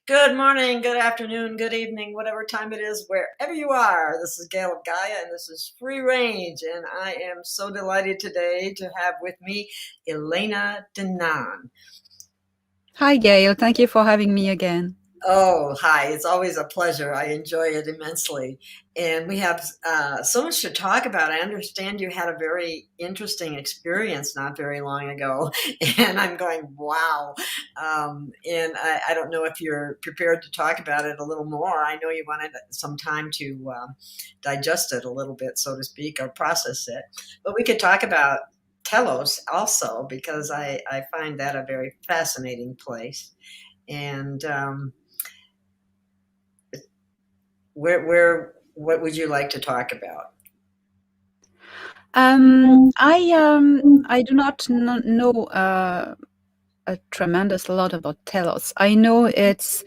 Good morning, good afternoon, good evening, whatever time it is, wherever you are. This is Gail of Gaia, and this is Free Range. And I am so delighted today to have with me Elena Danaan. Hi, Gail. Thank you for having me again. Oh, hi. It's always a pleasure. I enjoy it immensely. And we have so much to talk about. I understand you had a very interesting experience not very long ago. And I'm going, wow. And I don't know if you're prepared to talk about it a little more. I know you wanted some time to digest it a little bit, so to speak, or process it. But we could talk about Telos also, because I find that a very fascinating place. And what would you like to talk about? I do not know a tremendous lot about Telos. I know it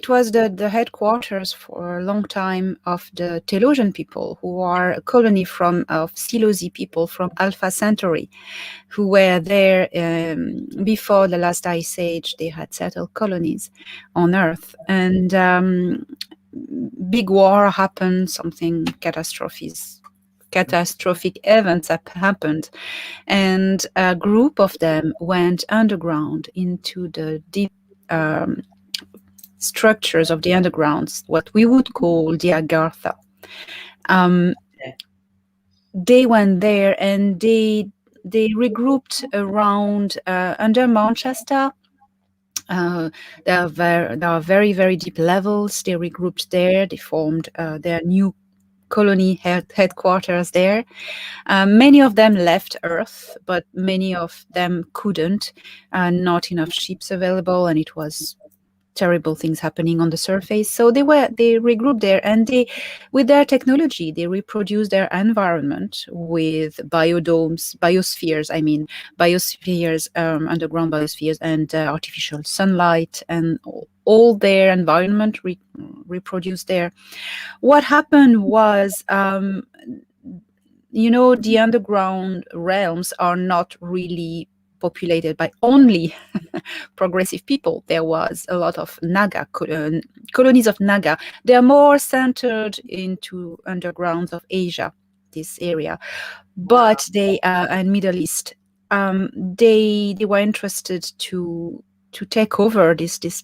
was the headquarters for a long time of the Telosian people, who are a colony of Silozi people from Alpha Centauri, who were there before the last ice age. They had settled colonies on Earth, and big war happened. Something catastrophic events have happened, and a group of them went underground into the deep structures of the undergrounds, what we would call the Agartha. They went there and they regrouped around under Mount Shasta. There are very, very deep levels. They regrouped there. They formed their new colony headquarters there. Many of them left Earth, but many of them couldn't. Not enough ships available, and it was terrible things happening on the surface. So they regrouped there, and with their technology, they reproduced their environment with biospheres, underground biospheres, and artificial sunlight, and all their environment reproduced there. What happened was, the underground realms are not really populated by only progressive people. There was a lot of Naga colonies of Naga. They are more centered into undergrounds of Asia, this area, but they and Middle East. They were interested to take over this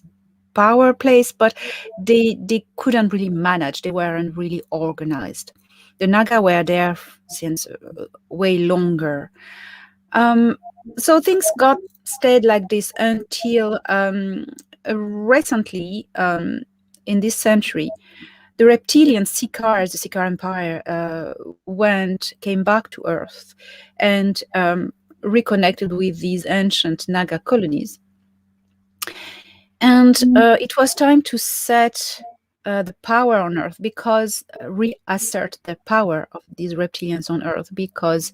power place, but they couldn't really manage. They weren't really organized. The Naga were there since way longer. So things stayed like this until recently, in this century, the reptilian Sikars, the Sikar Empire, came back to Earth and reconnected with these ancient Naga colonies. And it was time to set the power on Earth, because reassert the power of these reptilians on Earth, because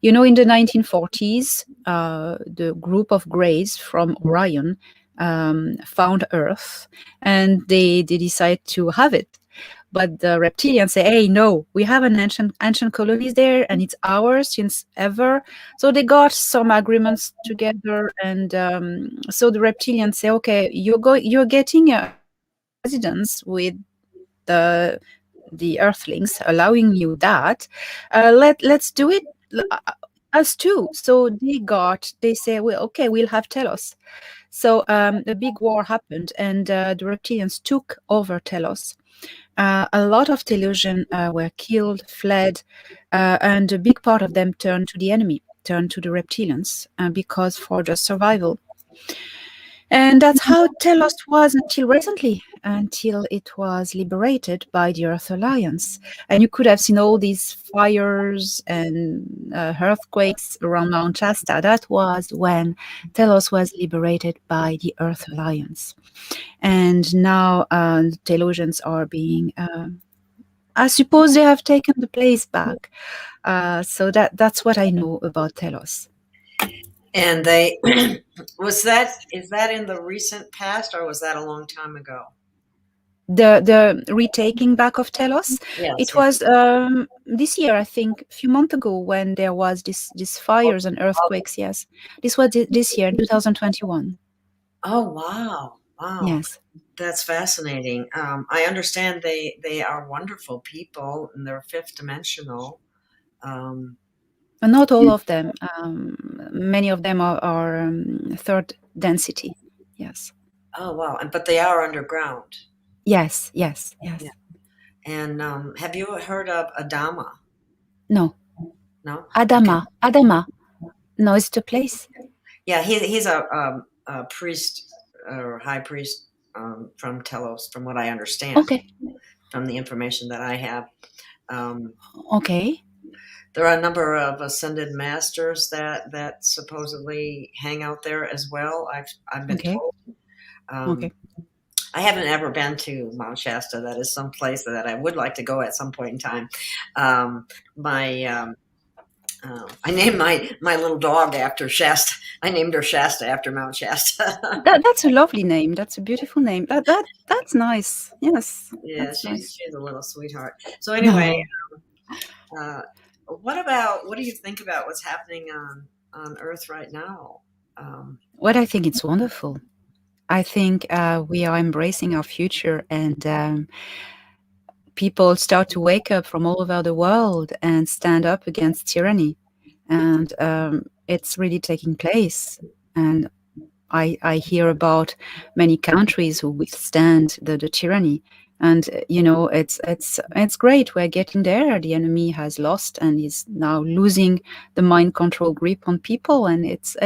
in the 1940s, the group of Greys from Orion found Earth, and they decided to have it. But the reptilians say, hey, no, we have an ancient colonies there, and it's ours since ever. So they got some agreements together, and so the reptilians say, okay, you're getting a residence with the Earthlings, allowing you that. Let's do it us too. So they say, well, okay, we'll have Telos. So a big war happened, and the reptilians took over Telos. A lot of Telosian were killed, fled, and a big part of them turned to the enemy, turned to the reptilians, because for just survival. And that's how Telos was until recently, until it was liberated by the Earth Alliance. And you could have seen all these fires and earthquakes around Mount Shasta. That was when Telos was liberated by the Earth Alliance. And now the Telosians are being, I suppose they have taken the place back. So that's what I know about Telos. And they is that in the recent past, or was that a long time ago? The retaking back of Telos. Yes, It yes. was this year, I think, a few months ago, when there was these fires and earthquakes. Yes, this was this year, 2021. Oh, wow. Wow, Yes. that's fascinating. I understand they are wonderful people and they're fifth dimensional. Um, Not all of them. Many of them are third density. Yes. oh wow, but they are underground. Yes. Yes. Yeah. Yes. And have you heard of Adama? No. No? Okay. Adama. Adama. No, it's the place. Yeah, he's a priest or high priest from Telos, from what I understand, Okay. from the information that I have. Um, Okay. there are a number of ascended masters that supposedly hang out there as well. I've been Okay. told. Um, Okay. I haven't ever been to Mount Shasta. That is some place that I would like to go at some point in time. Um, my I named my little dog after Shasta. I named her Shasta after Mount Shasta. That's a lovely name. That's a beautiful name. That's nice. Yes. Yeah, That's she's nice. she's a little sweetheart. So anyway, No. uh, what do you think about what's happening on Earth right now? Um, What I think it's wonderful. I think we are embracing our future, and people start to wake up from all over the world and stand up against tyranny. And it's really taking place. And I hear about many countries who withstand the tyranny. And it's great. We're getting there. The enemy has lost and is now losing the mind control grip on people. And it's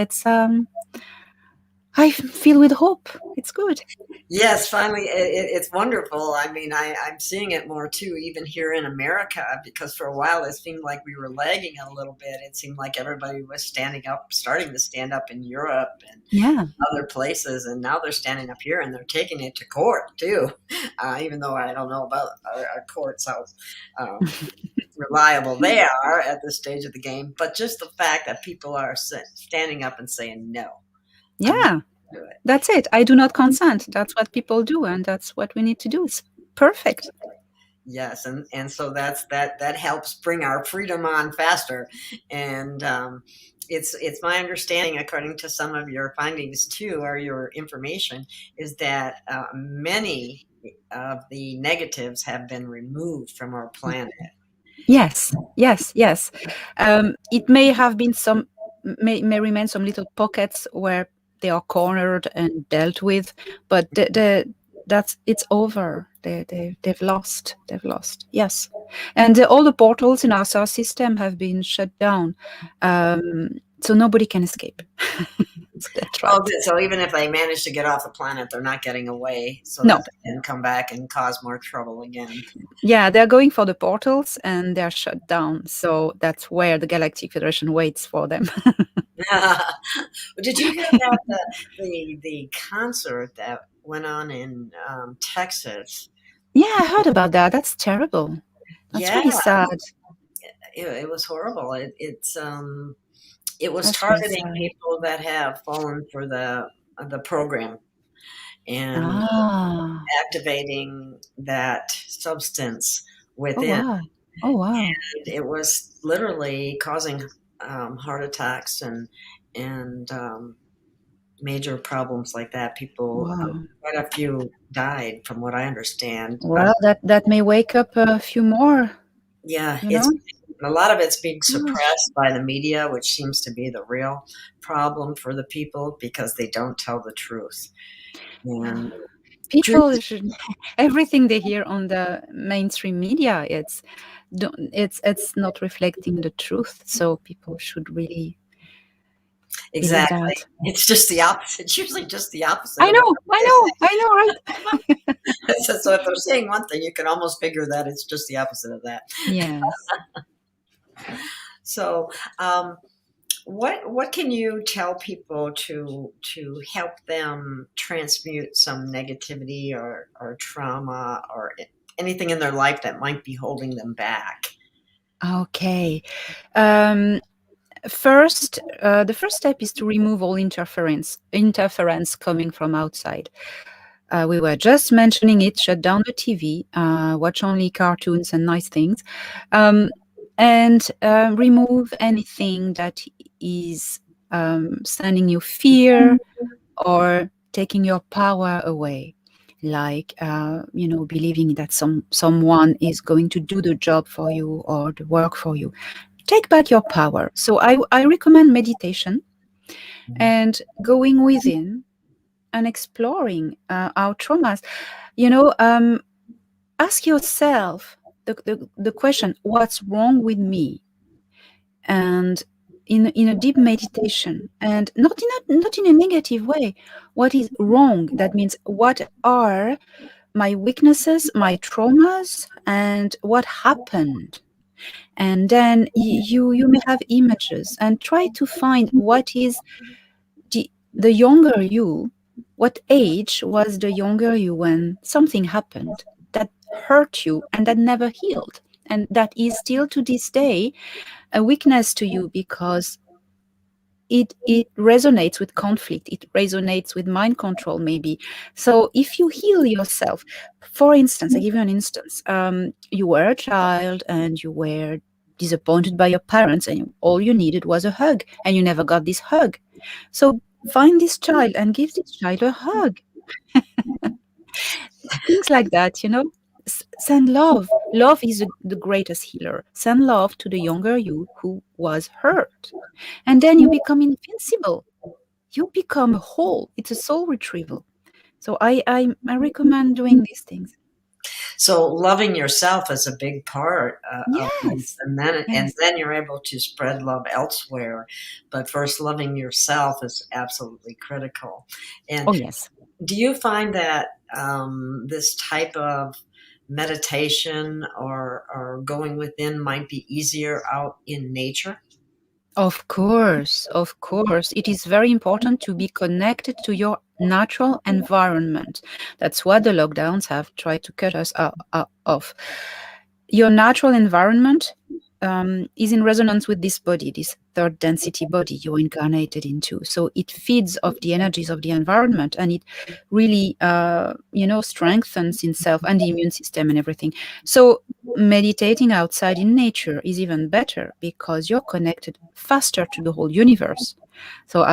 I feel with hope. It's good. yes, finally, it's wonderful. I mean, I'm seeing it more too, even here in America, because for a while it seemed like we were lagging a little bit. It seemed like everybody was standing up, starting to stand up in Europe and Yeah. other places, and now they're standing up here and they're taking it to court too. Even though I don't know about our courts, how um, reliable they are at this stage of the game, but just the fact that people are standing up and saying, no, I'm not Yeah. going to do it. That's it. I do not consent. That's what people do, and that's what we need to do. It's perfect. Yes, and so that helps bring our freedom on faster, and it's my understanding, according to some of your findings too, or your information, is that many of the negatives have been removed from our planet. Yes, yes, yes. It may have been may remain some little pockets where they are cornered and dealt with, but that's it's over. They've lost. They've lost. Yes, and all the portals in our solar system have been shut down, so nobody can escape. So they're Oh, trapped. good. So even if they manage to get off the planet, they're not getting away, so that No, they can come back and cause more trouble again. yeah, they're going for the portals and they're shut down. So that's where the Galactic Federation waits for them. Did you hear about the concert that went on in Texas? Yeah, I heard about that. That's terrible. That's Yeah, really sad. it was horrible. It was That's really targeting sad. people that have fallen for the program and Ah, activating that substance oh within. wow. Oh wow. It was literally causing heart attacks and major problems like that. People, Wow. quite a few died, from what I understand. Well, that may wake up a few more, Yeah, you it's know? a lot of it's being Gosh. suppressed by the media, which seems to be the real problem for the people because they don't tell the truth. And truth, People should everything they hear on the mainstream media, it's not reflecting the truth. So people should really believe exactly. that. It's just the opposite. It's usually just the opposite I of what know, I they know, I know, right? say. So if they're saying one thing, you can almost figure that it's just the opposite of that. Yes. So, um, what can you tell people to help them transmute some negativity or trauma or anything in their life that might be holding them back? Okay. Um, the first step is to remove all interference coming from outside. We were just mentioning it. Shut down the TV. Watch only cartoons and nice things, um, and remove anything that is sending you fear or taking your power away, like believing that someone is going to do the job for you or the work for you. Take back your power. So I recommend meditation and going within and exploring our traumas. You know, ask yourself the question, what's wrong with me? And in a deep meditation, and not in a negative way. What is wrong? That means, what are my weaknesses, my traumas, and what happened? And then you may have images and try to find what is the younger you, what age was the younger you when something happened that hurt you and that never healed, and that is still to this day a weakness to you, because it resonates with conflict, it resonates with mind control, maybe. So if you heal yourself, for instance, I give you an instance. You were a child and you were disappointed by your parents, and all you needed was a hug, and you never got this hug. So find this child and give this child a hug. Things like that, send love. Love is the greatest healer. Send love to the younger you who was hurt, and then you become invincible. You become whole. It's a soul retrieval. So I recommend doing these things. So loving yourself is a big part of these, Yes. and Yes. then you're able to spread love elsewhere. But first, loving yourself is absolutely critical. And Oh, yes. do you find that this type of meditation or going within might be easier out in nature? Of course. Of course. It is very important to be connected to your natural environment. That's what the lockdowns have tried to cut us off. Your natural environment is in resonance with this body, this third density body you're incarnated into. So it feeds off the energies of the environment, and it really, strengthens itself and the immune system and everything. So meditating outside in nature is even better because you're connected faster to the whole universe. So,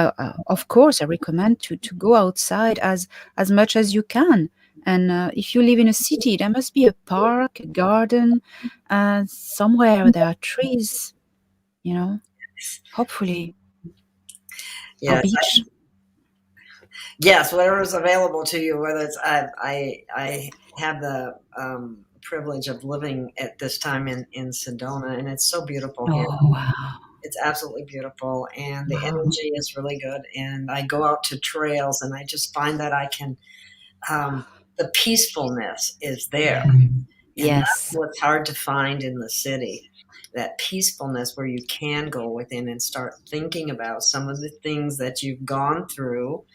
of course, I recommend to go outside as much as you can. And if you live in a city, there must be a park, a garden, somewhere where there are trees, hopefully, or Yes, beach. yes, whatever is available to you. Whether it's I have the privilege of living at this time in Sedona, and it's so beautiful here. Oh, wow. It's absolutely beautiful, and the Wow. energy is really good. And I go out to trails, and I just find that I can the peacefulness is there, Yeah. and that's Yes. what's hard to find in the city. That peacefulness where you can go within and start thinking about some of the things that you've gone through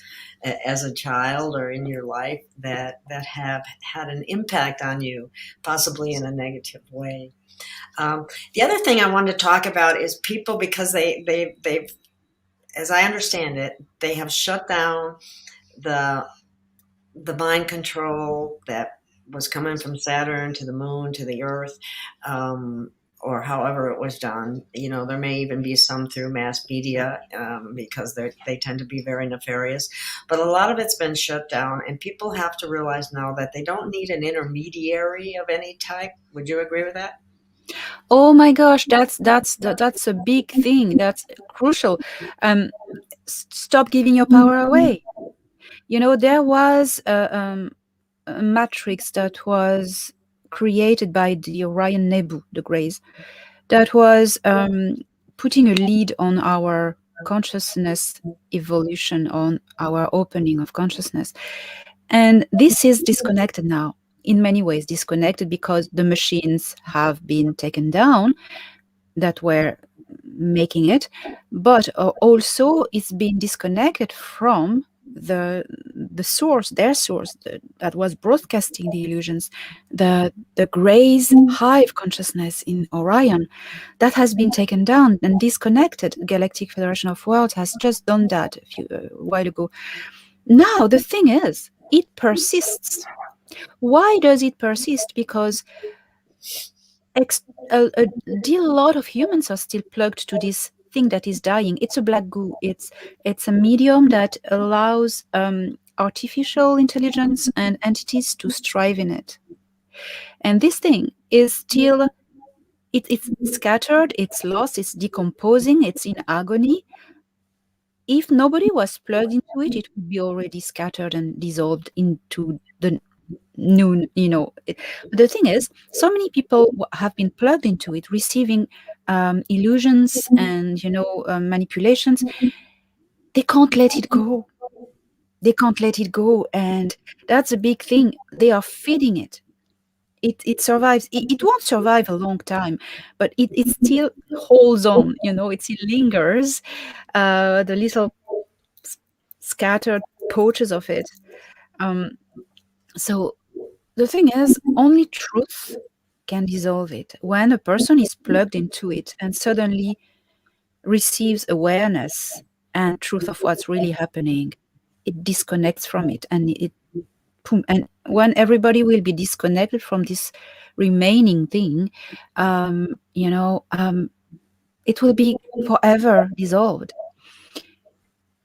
as a child or in your life that have had an impact on you, possibly in a negative way. The other thing I wanted to talk about is people, because they've, as I understand it, they have shut down the the mind control that was coming from Saturn to the moon to the Earth, or however it was done. You know, there may even be some through mass media because they tend to be very nefarious. But a lot of it's been shut down, and people have to realize now that they don't need an intermediary of any type. Would you agree with that? Oh my gosh, that's a big thing. That's crucial. Um, Stop giving your power away. There was a matrix that was created by the Orion Nebu, the Greys, that was putting a lead on our consciousness evolution, on our opening of consciousness. And this is disconnected now, in many ways, disconnected because the machines have been taken down that were making it, but also it's been disconnected from the source, their source, that was broadcasting the illusions, the Gray's hive consciousness in Orion, that has been taken down and disconnected. Galactic Federation of Worlds has just done that a while ago. Now the thing is, it persists. Why does it persist? Because ex- a deal lot of humans are still plugged to this thing that is dying. It's a black goo. It's a medium that allows artificial intelligence and entities to strive in it. And this thing is still, it's scattered, it's lost, it's decomposing, it's in agony. If nobody was plugged into it, it would be already scattered and dissolved into the noon, But the thing is, so many people have been plugged into it, receiving illusions and, manipulations. They can't let it go. They can't let it go. And that's a big thing. They are feeding it. It survives. It won't survive a long time, but it still holds on, it still lingers. The little s- scattered pouches of it. Um, so the thing is, only truth can dissolve it. When a person is plugged into it and suddenly receives awareness and truth of what's really happening, it disconnects from it, and it boom. And when everybody will be disconnected from this remaining thing, it will be forever dissolved.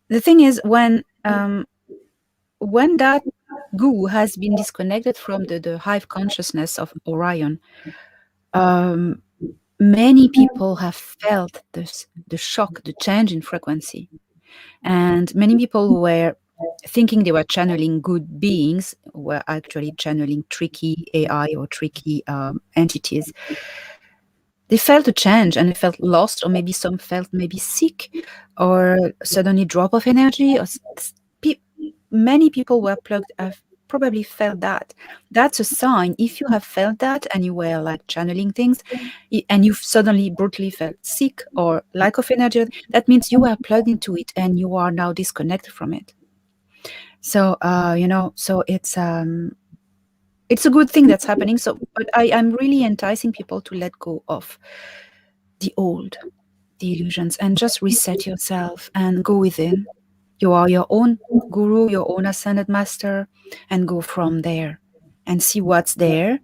The thing is, when that goo has been disconnected from the hive consciousness of Orion, um, many people have felt the shock, the change in frequency. And many people who were thinking they were channeling good beings were actually channeling tricky AI or tricky entities. They felt a change and they felt lost, or maybe some felt maybe sick, or suddenly drop of energy. Pe- Many people were plugged. Have probably felt that. That's a sign. If you have felt that and you were like channeling things, and you suddenly brutally felt sick or lack of energy, that means you were plugged into it and you are now disconnected from it. So so it's a good thing that's happening. So, but I'm really enticing people to let go of the old, the illusions, and just reset yourself and go within. You are your own guru, your own ascended master, and go from there and see what's there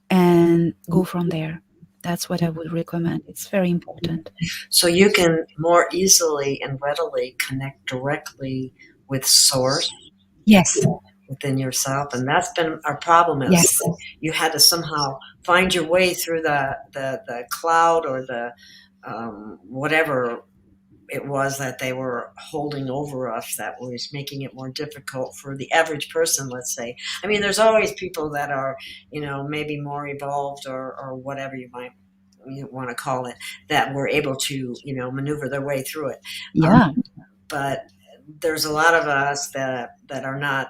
and go from there. That's what I would recommend. It's very important. So you can more easily and readily connect directly with source Yes, within yourself. And that's been our problem is yes, you had to somehow find your way through the cloud or the whatever it was that they were holding over us that was making it more difficult for the average person, let's say. I mean, there's always people that are, maybe more evolved or whatever you want to call it, that were able to, maneuver their way through it. yeah. But there's a lot of us that are not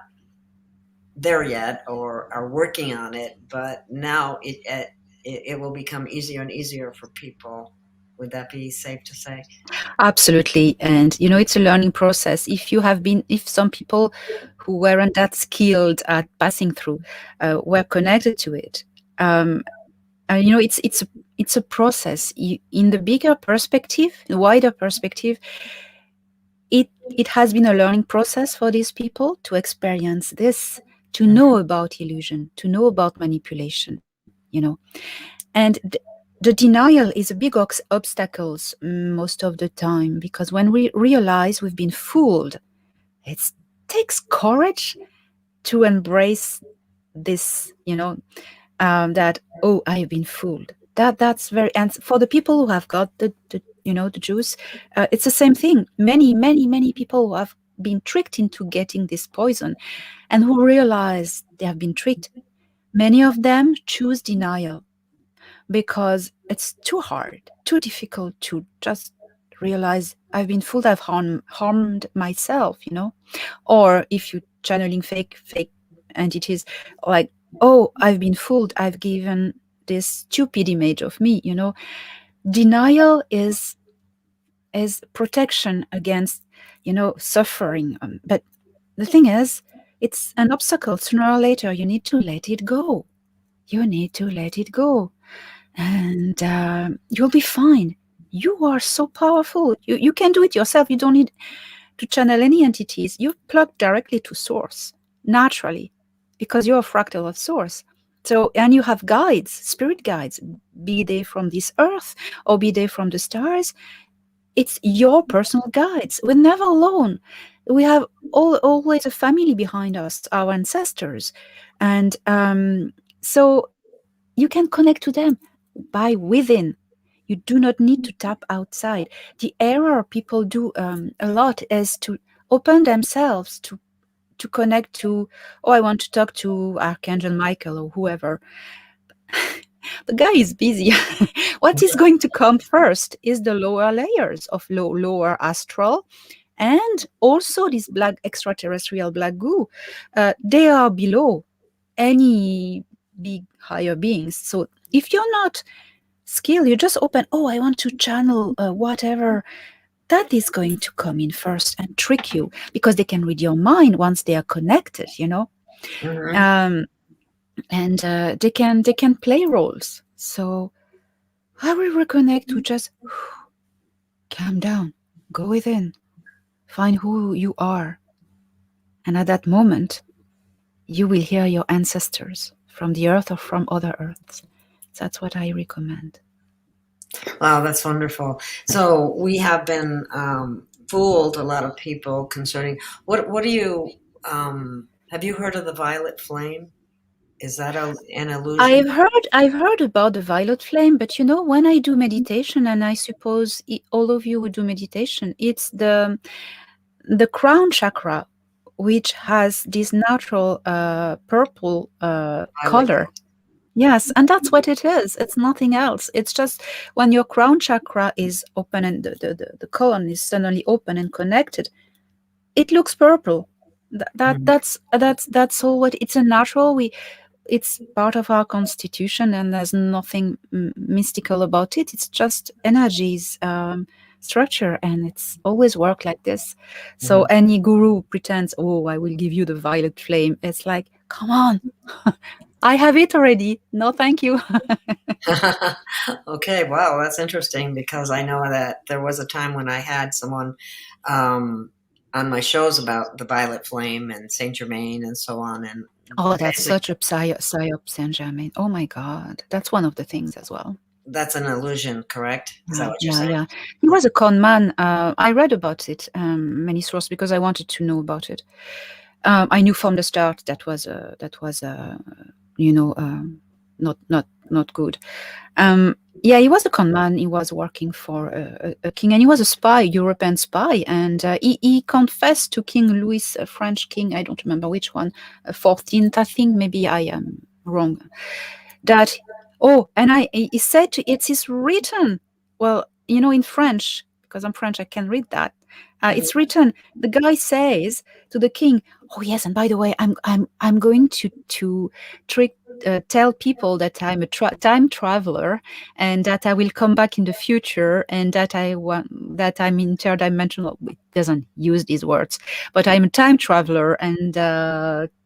there yet or are working on it, but now it will become easier and easier for people. Would that be safe to say? Absolutely. And, it's a learning process. If some people who weren't that skilled at passing through were connected to it, um, it's a process. In the bigger perspective, the wider perspective, it has been a learning process for these people to experience this, to know about illusion, to know about manipulation. And the denial is a big obstacles most of the time, because when we realize we've been fooled, it takes courage to embrace this, that, oh, I have been fooled. That's very, and for the people who have got the juice, it's the same thing. Many people who have been tricked into getting this poison and who realize they have been tricked, many of them choose denial because it's too hard, too difficult to just realize I've been fooled, I've harmed myself. Or if you channeling fake entities, like, oh, I've been fooled, I've given this stupid image of me. Denial is protection against suffering. But the thing is, it's an obstacle. Sooner or later you need to let it go. You need to let it go, and you'll be fine. You are so powerful. You can do it yourself. You don't need to channel any entities. You plug directly to source naturally, because you're a fractal of source. So, and you have guides, spirit guides, be they from this earth or be they from the stars. It's your personal guides. We're never alone. we have always a family behind us, our ancestors, and so you can connect to them by within. You do not need to tap outside. The error people do a lot is to open themselves to connect to, oh, I want to talk to Archangel Michael or whoever. The guy is busy. What is going to come first is the lower layers of lower astral, and also this black extraterrestrial black goo. They are below any big higher beings. So if you're not skilled, you just open, oh, I want to channel whatever. That is going to come in first and trick you, because they can read your mind once they are connected, you know. Hmm. Um, and they can play roles. So I will reconnect to just calm down, go within, find who you are, and at that moment you will hear your ancestors from the earth or from other earths. That's what I recommend. Wow, that's wonderful. So we have been fooled, a lot of people, concerning what do you have you heard of the violet flame? Is that an illusion? I've heard about the violet flame, but you know, when I do meditation, and I suppose all of you who do meditation, it's the crown chakra, which has this natural purple Violet. color. Yes, and that's what it is. It's nothing else. It's just when your crown chakra is open and the colon is suddenly open and connected, it looks purple. Mhm. That's all. What it's a natural. It's part of our constitution, and there's nothing mystical about it. It's just energies, structure, and it's always worked like this. So Mhm. any guru pretends, oh, I will give you the violet flame. It's like, come on, I have it already. No, thank you. Okay, wow, that's interesting because I know that there was a time when I had someone um, on my shows about the violet flame and Saint Germain and so on, and Oh, that's basically such a psyop Saint Germain. Oh my God, that's one of the things as well. that's an illusion, correct? Is that Yeah, what you're yeah, saying? yeah. He was a con man. I read about it, many sources, because I wanted to know about it. I knew from the start that was you know not good. Yeah, he was a con man. He was working for a king, and he was a spy, European spy, and he confessed to King Louis, a French king. I don't remember which one, 14th, I think. Maybe I am wrong. That, oh, and he said it is written. Well, you know, in French, because I'm French, I can read that. Mhm. It's written. The guy says to the king, "Oh yes, and by the way, I'm going to trick." Tell people that I'm a time traveler, and that I will come back in the future, and that I'm interdimensional. It doesn't use these words, but I'm a time traveler, and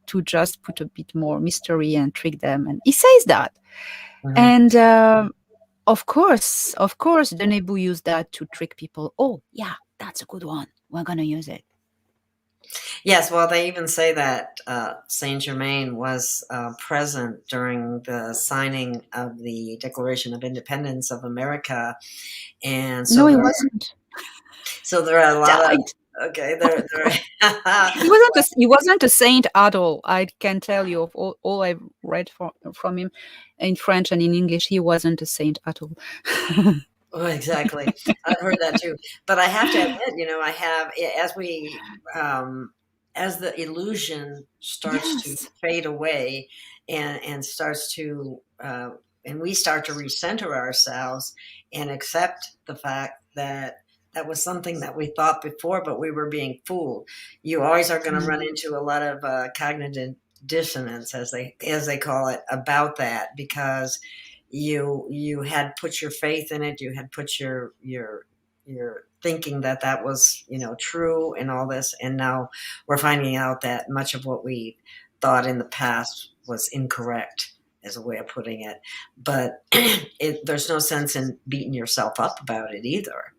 to just put a bit more mystery and trick them. And he says that. Mhm. And of course, the Nebu used that to trick people. Oh, yeah, that's a good one. We're going to use it. Yes, well, they even say that Saint Germain was present during the signing of the Declaration of Independence of America, and No, he wasn't. so there are a lot of Died. okay, Oh my there God. He wasn't a saint at all. I can tell you, of all I've read from him in French and in English, he wasn't a saint at all. Oh, exactly. I've heard that too. But I have to admit, I have, as as the illusion starts to Yes. fade away and starts to, and we start to recenter ourselves and accept the fact that that was something that we thought before, but we were being fooled. You always are going to run Mm. into a lot of cognitive dissonance, as they call it, about that because you had put your faith in it, you had put your thinking that that was true and all this, and now we're finding out that much of what we thought in the past was incorrect, as a way of putting it. But there's no sense in beating yourself up about it either.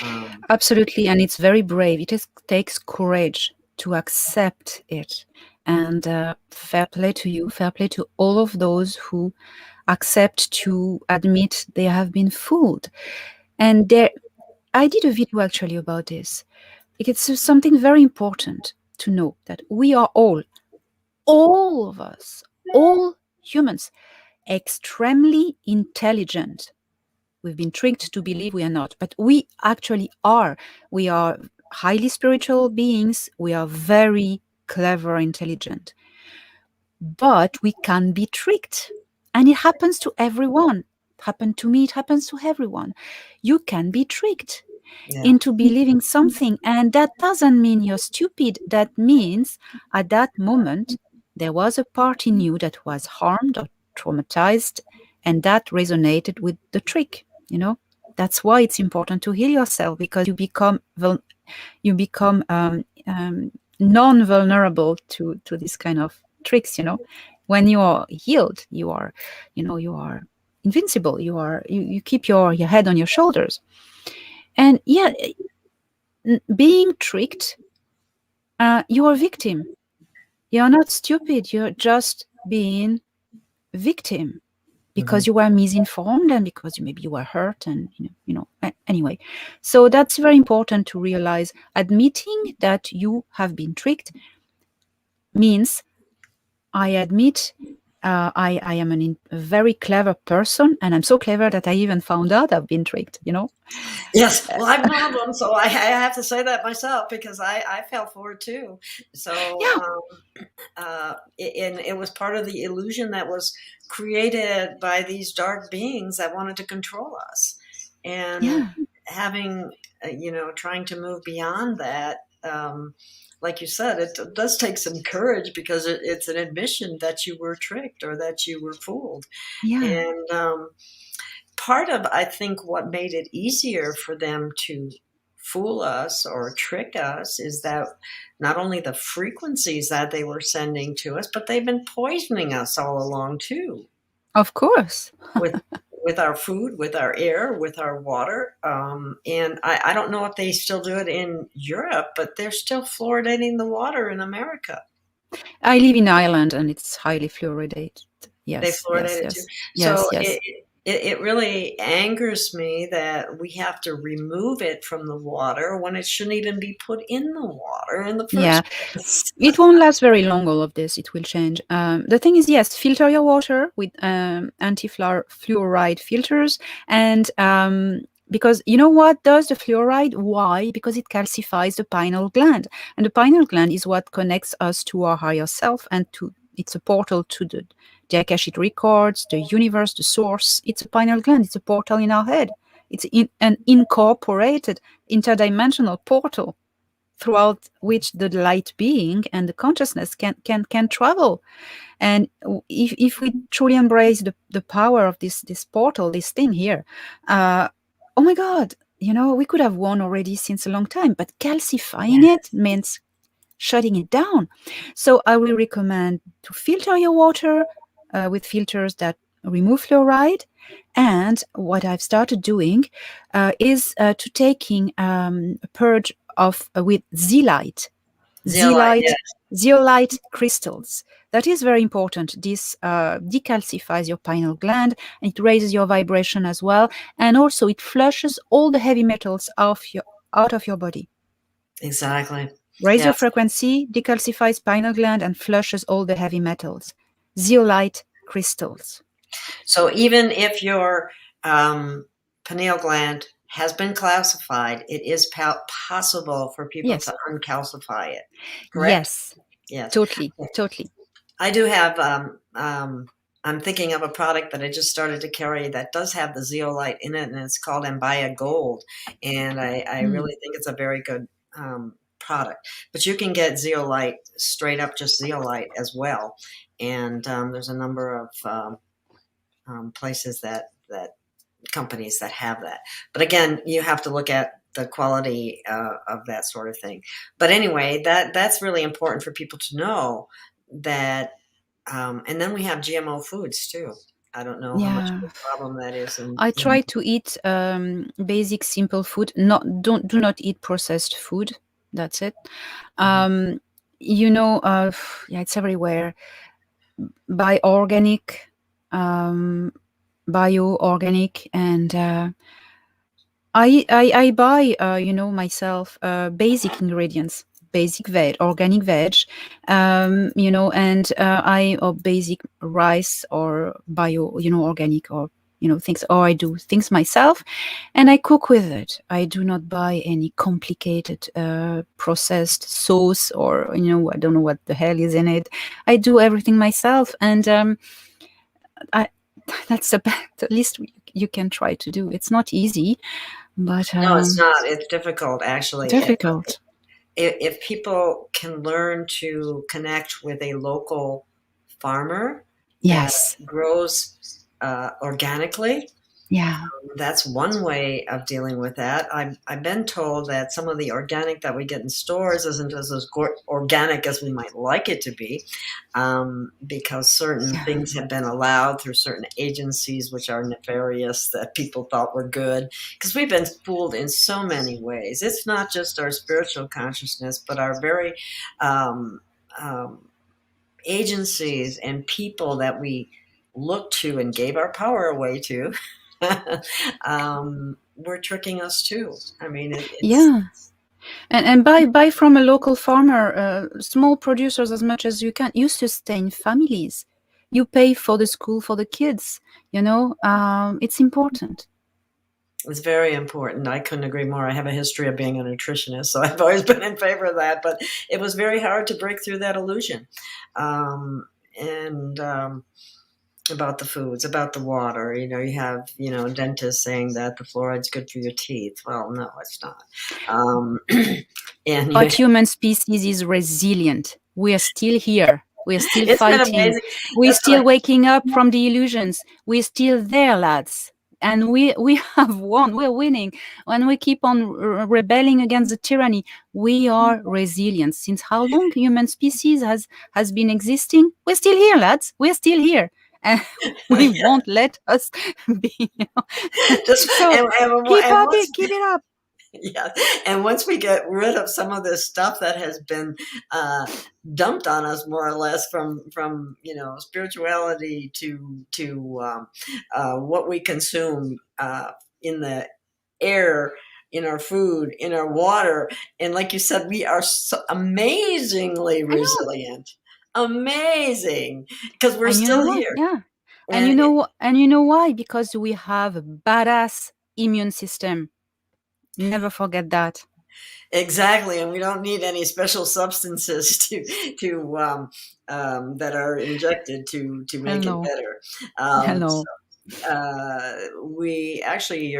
um, Absolutely, and it's very brave. Takes courage to accept it. And fair play to you, fair play to all of those who accept to admit they have been fooled. And I did a video actually about this. it's something very important to know that we are all of us, all humans, extremely intelligent. We've been tricked to believe we are not, but we actually are. We are highly spiritual beings. We are very clever, intelligent, but we can be tricked. And it happens to everyone. It happened to me, it happens to everyone. You can be tricked Yeah. into believing something. And that doesn't mean you're stupid. That means at that moment, there was a part in you that was harmed or traumatized, and that resonated with the trick, you know? That's why it's important to heal yourself, because you become non-vulnerable to this kind of tricks, you know? When you are healed, you are invincible. You keep your head on your shoulders. And yeah, being tricked, you're a victim. You're not stupid. You're just being a victim Hmm. because you were misinformed and because maybe you were hurt, and anyway. So that's very important to realize. Admitting that you have been tricked means I admit I am a very clever person, and I'm so clever that I even found out I've been tricked, you know? Yes, well, I'm one of them, so I have to say that myself because I fell for it too. So, Yeah, and it was part of the illusion that was created by these dark beings that wanted to control us, and yeah, having trying to move beyond that. Like you said, it does take some courage because it's an admission that you were tricked or that you were fooled, yeah, and part of, I think, what made it easier for them to fool us or trick us is that not only the frequencies that they were sending to us, but they've been poisoning us all along too, of course. with our food, with our air, with our water. And I don't know if they still do it in Europe, but they're still fluoridating the water in America. I live in Ireland and it's highly fluoridated. They Yes, fluoridate yes, it too. yes, So yes, yes. it really angers me that we have to remove it from the water when it shouldn't even be put in the water in the Yeah, first place. it won't last very long, all of this. It will change. The thing is, yes, filter your water with anti-fluoride filters. And because you know what does the fluoride? Why? Because it calcifies the pineal gland. And the pineal gland is what connects us to our higher self, and it's a portal to the Akashic records, the universe, the source. It's a pineal gland. It's a portal in our head. It's an incorporated interdimensional portal throughout which the light being and the consciousness can travel. And if we truly embrace the power of this portal, this thing here, uh, oh my god, we could have won already since a long time, but calcifying Yeah, it means shutting it down. So I will recommend to filter your water with filters that remove fluoride. And what I've started doing is to taking a purge of with zeolite, zeolite. Yeah, zeolite, zeolite crystals. That is very important. This decalcifies your pineal gland, and it raises your vibration as well, and also it flushes all the heavy metals out of your body. exactly. Raise your Yes. frequency, decalcifies pineal gland, and flushes all the heavy metals. Zeolite crystals. So even if your um, pineal gland has been calcified, it is possible for people to Yes, uncalcify it. Correct? yes, Yes. totally, totally. I do have, I'm thinking of a product that I just started to carry that does have the zeolite in it, and it's called Ambaya Gold. And I Mm. really think it's a very good product. But you can get zeolite, straight up just zeolite as well. And there's a number of places that companies that have that. But again, you have to look at the quality of that sort of thing. But anyway, that's really important for people to know that. And then we have GMO foods too. I don't know how much Yeah, of a problem that is. And I try to eat basic, simple food. Do not eat processed food. That's it. mhm. Um, yeah, it's everywhere. Buy organic, um, bio organic, and I buy, myself basic ingredients, basic veg, organic veg, and I or basic rice or bio, organic or things, or I do things myself, and I cook with it. I do not buy any complicated processed sauce, or I don't know what the hell is in it. I do everything myself, and I that's the best, at least you can try to do. It's not easy, but No, it's not. It's difficult, actually. difficult. If people can learn to connect with a local farmer that Yes. grows organically, Yeah. that's one way of dealing with that. I've been told that some of the organic that we get in stores isn't as organic as we might like it to be, because certain Yeah. things have been allowed through certain agencies which are nefarious that people thought were good. Because we've been fooled in so many ways. It's not just our spiritual consciousness, but our very um, um, agencies and people that we looked to and gave our power away to were tricking us too. I mean, it's Yeah. And buy from a local farmer, small producers as much as you can. You sustain families. You pay for the school for the kids. It's important. it's very important. I couldn't agree more. I have a history of being a nutritionist, so I've always been in favor of that. But it was very hard to break through that illusion. And about the foods, about the water. You have, dentists saying that the fluoride's good for your teeth. Well, no, it's not. Um, and But human species is resilient. We are still here. We are still it's been fighting. amazing. We're That's what still waking up from the illusions. We're still there, lads. And we have won. We're winning. When we keep on rebelling against the tyranny, we are resilient. Since how long human species has been existing? We're still here, lads. We're still here. And we won't let us be. just So keep and up once it, keep it up. yeah, and once we get rid of some of this stuff that has been uh, dumped on us, more or less, from spirituality to what we consume in the air, in our food, in our water, and like you said, we are so amazingly I know. resilient, amazing, because we're And you know still why? here. Yeah. And it, And you know why? Because we have a badass immune system. Never forget that. exactly, and we don't need any special substances to that are injected to Hell make it no. better. Hell So no. we actually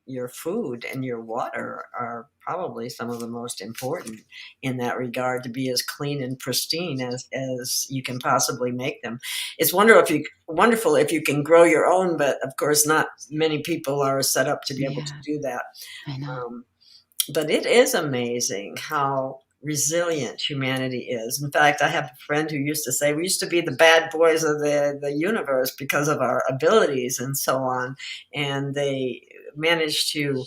your food and your water are probably some of the most important in that regard, to be as clean and pristine as you can possibly make them. It's wonderful if you can grow your own, but of course not many people are set up to be able to Yeah, do that. I know. Um, but it is amazing how resilient humanity is. In fact, I have a friend who used to say we used to be the bad boys of the universe because of our abilities and so on. And they managed to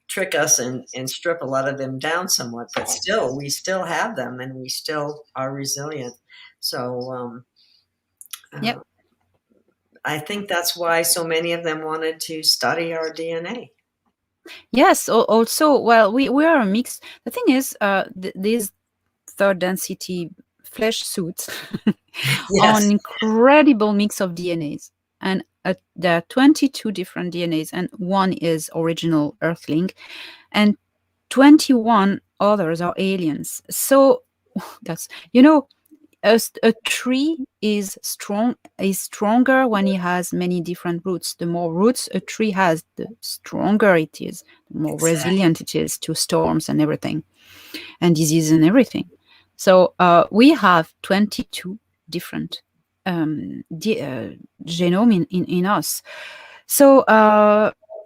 trick us and strip a lot of them down somewhat. But still, we still have them and we still are resilient. So Yep. uh, I think that's why so many of them wanted to study our DNA. Yes. Also, well, we are a mix. The thing is, these third density flesh suits are an Yes, incredible mix of DNAs. And there are 22 different DNAs, and one is original Earthling, and 21 others are aliens. So that's, a tree is stronger when it has many different roots. The more roots a tree has, the stronger it is, the more exactly. resilient it is to storms and everything, and disease and everything. So we have 22 different genome in us. So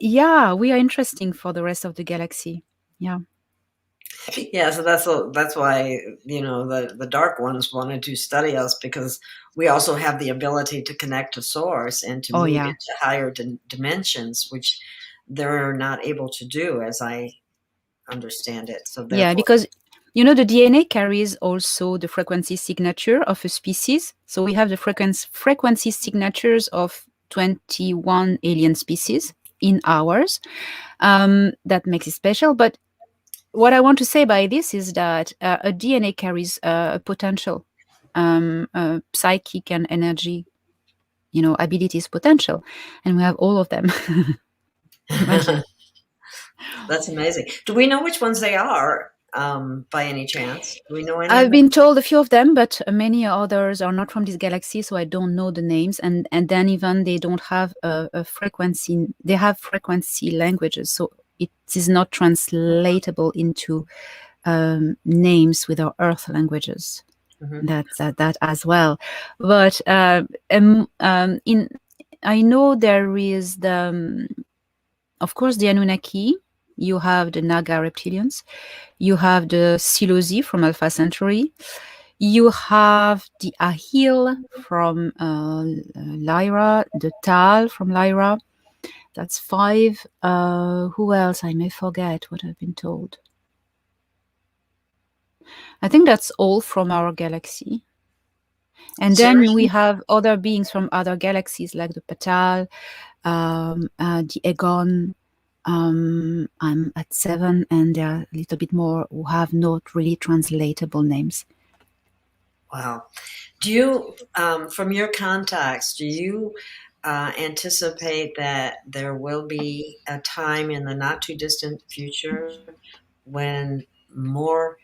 yeah, we are interesting for the rest of the galaxy. Yeah. Yeah, so that's why the dark ones wanted to study us, because we also have the ability to connect to source and to Oh move yeah. into higher dimensions, which they're not able to do, as I understand it. So Yeah, therefore, because the DNA carries also the frequency signature of a species. So we have the frequency signatures of 21 alien species. in ours. That makes it special. But what I want to say by this is that a DNA carries a potential, psychic and energy, abilities, potential, and we have all of them. Imagine. That's amazing. Do we know which ones they are, by any chance? Do we know any of I've them? been told a few of them, but many others are not from this galaxy, so I don't know the names. And then even they don't have a frequency. They have frequency languages, so it is not translatable into names with our Earth languages. Mhm. That's that as well. But in I know there is of course, the Anunnaki. You have the Naga reptilians. You have the Silozi from Alpha Centauri. You have the Ahil from Lyra, the Tal from Lyra. That's 5. Who else? I may forget what I've been told. I think that's all from our galaxy. And then we Seriously? have other beings from other galaxies like the Patal, the Egon. I'm at 7, and there are a little bit more who have not really translatable names. Wow. Do you, from your contacts, do you anticipate that there will be a time in the not too distant future when more,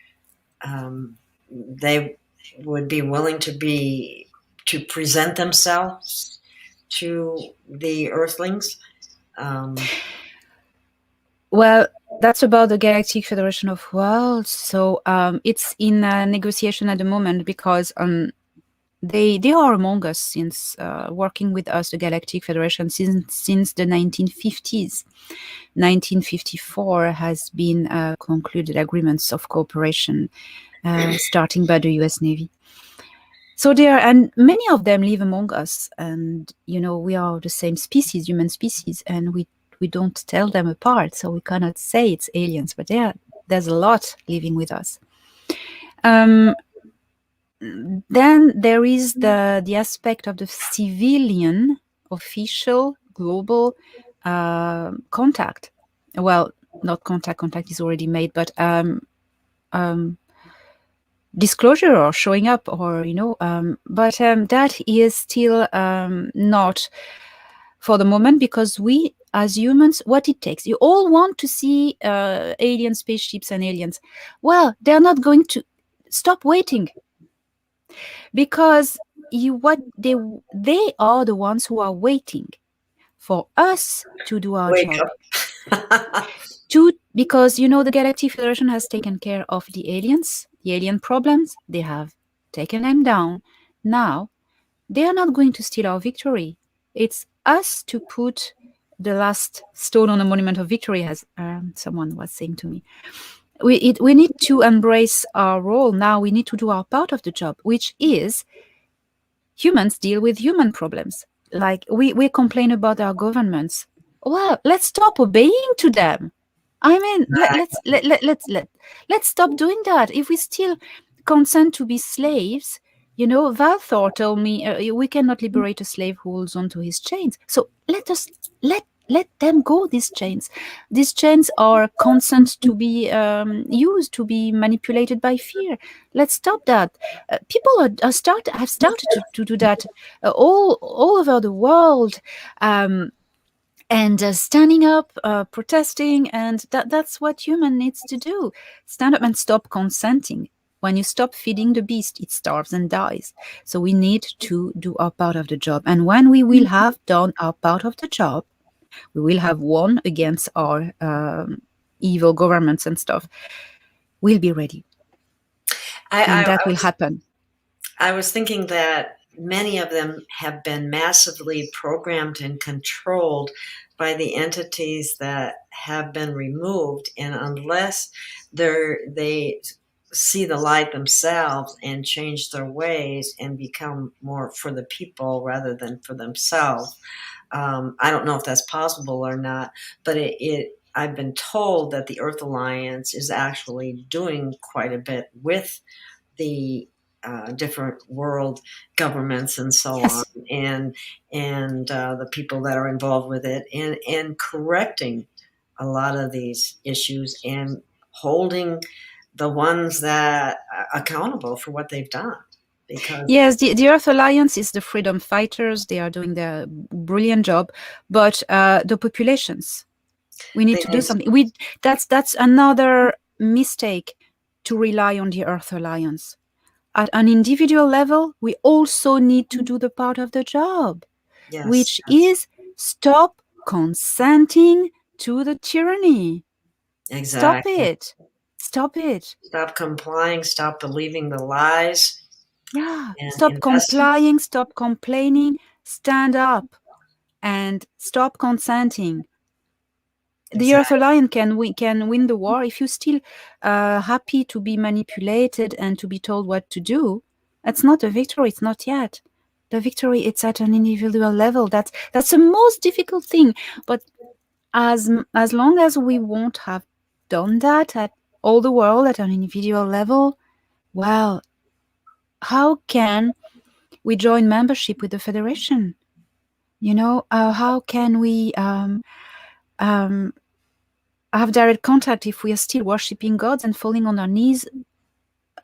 they would be willing to present themselves to the Earthlings? Um, Well, that's about the Galactic Federation of Worlds. So it's in a negotiation at the moment because they are among us since working with us, the Galactic Federation, since the 1950s. 1954 has been concluded agreements of cooperation, starting by the U.S. Navy. So and many of them live among us, and we are the same species, human species, and we don't tell them apart, so we cannot say it's aliens, but there's a lot living with us. Then there is the aspect of the civilian, official, global contact. Well, not contact. Contact is already made, but disclosure or showing up, or but that is still not for the moment, because we as humans, what it takes, you all want to see alien spaceships and aliens. Well, they're not going to stop waiting, because what they are the ones who are waiting for us to do our Wake job. up. Because the Galactic Federation has taken care of the aliens, the alien problems. They have taken them down. Now they are not going to steal our victory. It's us to put the last stone on the monument of victory, as someone was saying to me. We need to embrace our role now. We need to do our part of the job, which is humans deal with human problems. Like we complain about our governments. Well, let's stop obeying to them. I mean, let's stop doing that. If we still consent to be slaves, Valthor told me we cannot liberate a slave who holds on to his chains. So let them go. These chains. These chains are consent to be used, to be manipulated by fear. Let's stop that. People have started to do that all over the world. And standing up, protesting, and that's what human needs to do. Stand up and stop consenting. When you stop feeding the beast, it starves and dies. So we need to do our part of the job. And when we will have done our part of the job, we will have won against our evil governments and stuff. We'll be ready. I, And I, that will happen. I was thinking that many of them have been massively programmed and controlled by the entities that have been removed, and unless they see the light themselves and change their ways and become more for the people rather than for themselves, I don't know if that's possible or not, but I've been told that the Earth Alliance is actually doing quite a bit with the different world governments and so on, Yes. and the people that are involved with it, and correcting a lot of these issues and holding the ones that are accountable for what they've done. Because Yes, the Earth Alliance is the freedom fighters. They are doing their brilliant job, but the populations, we need they to do need to, something. That's another mistake, to rely on the Earth Alliance. At an individual level, we also need to do the part of the job, yes, which yes, is stop consenting to the tyranny. Stop exactly. it. Stop it. Stop complying, stop believing the lies, Yeah. and Stop invest. complying, stop complaining, stand up and stop consenting. The Earth Exactly. Alliance can win the war if you're still happy to be manipulated and to be told what to do. That's not a victory. It's not yet. The victory, it's at an individual level. That's the most difficult thing. But as long as we won't have done that at all the world at an individual level, well, how can we join membership with the Federation? How can we um, have direct contact if we are still worshipping gods and falling on our knees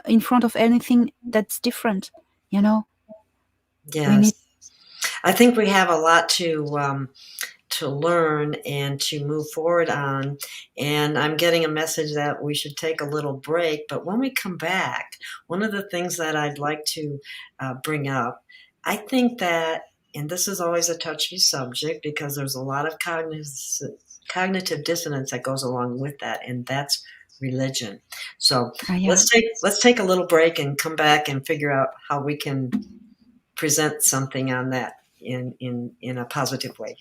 in front of anything that's different? You know, we Yes. need. I think we have a lot to learn and to move forward on. And I'm getting a message that we should take a little break. But when we come back, one of the things that I'd like to bring up, I think that, and this is always a touchy subject because there's a lot of cognitive dissonance that goes along with that, and that's religion. So Yeah. let's take a little break and come back and figure out how we can present something on that in a positive way.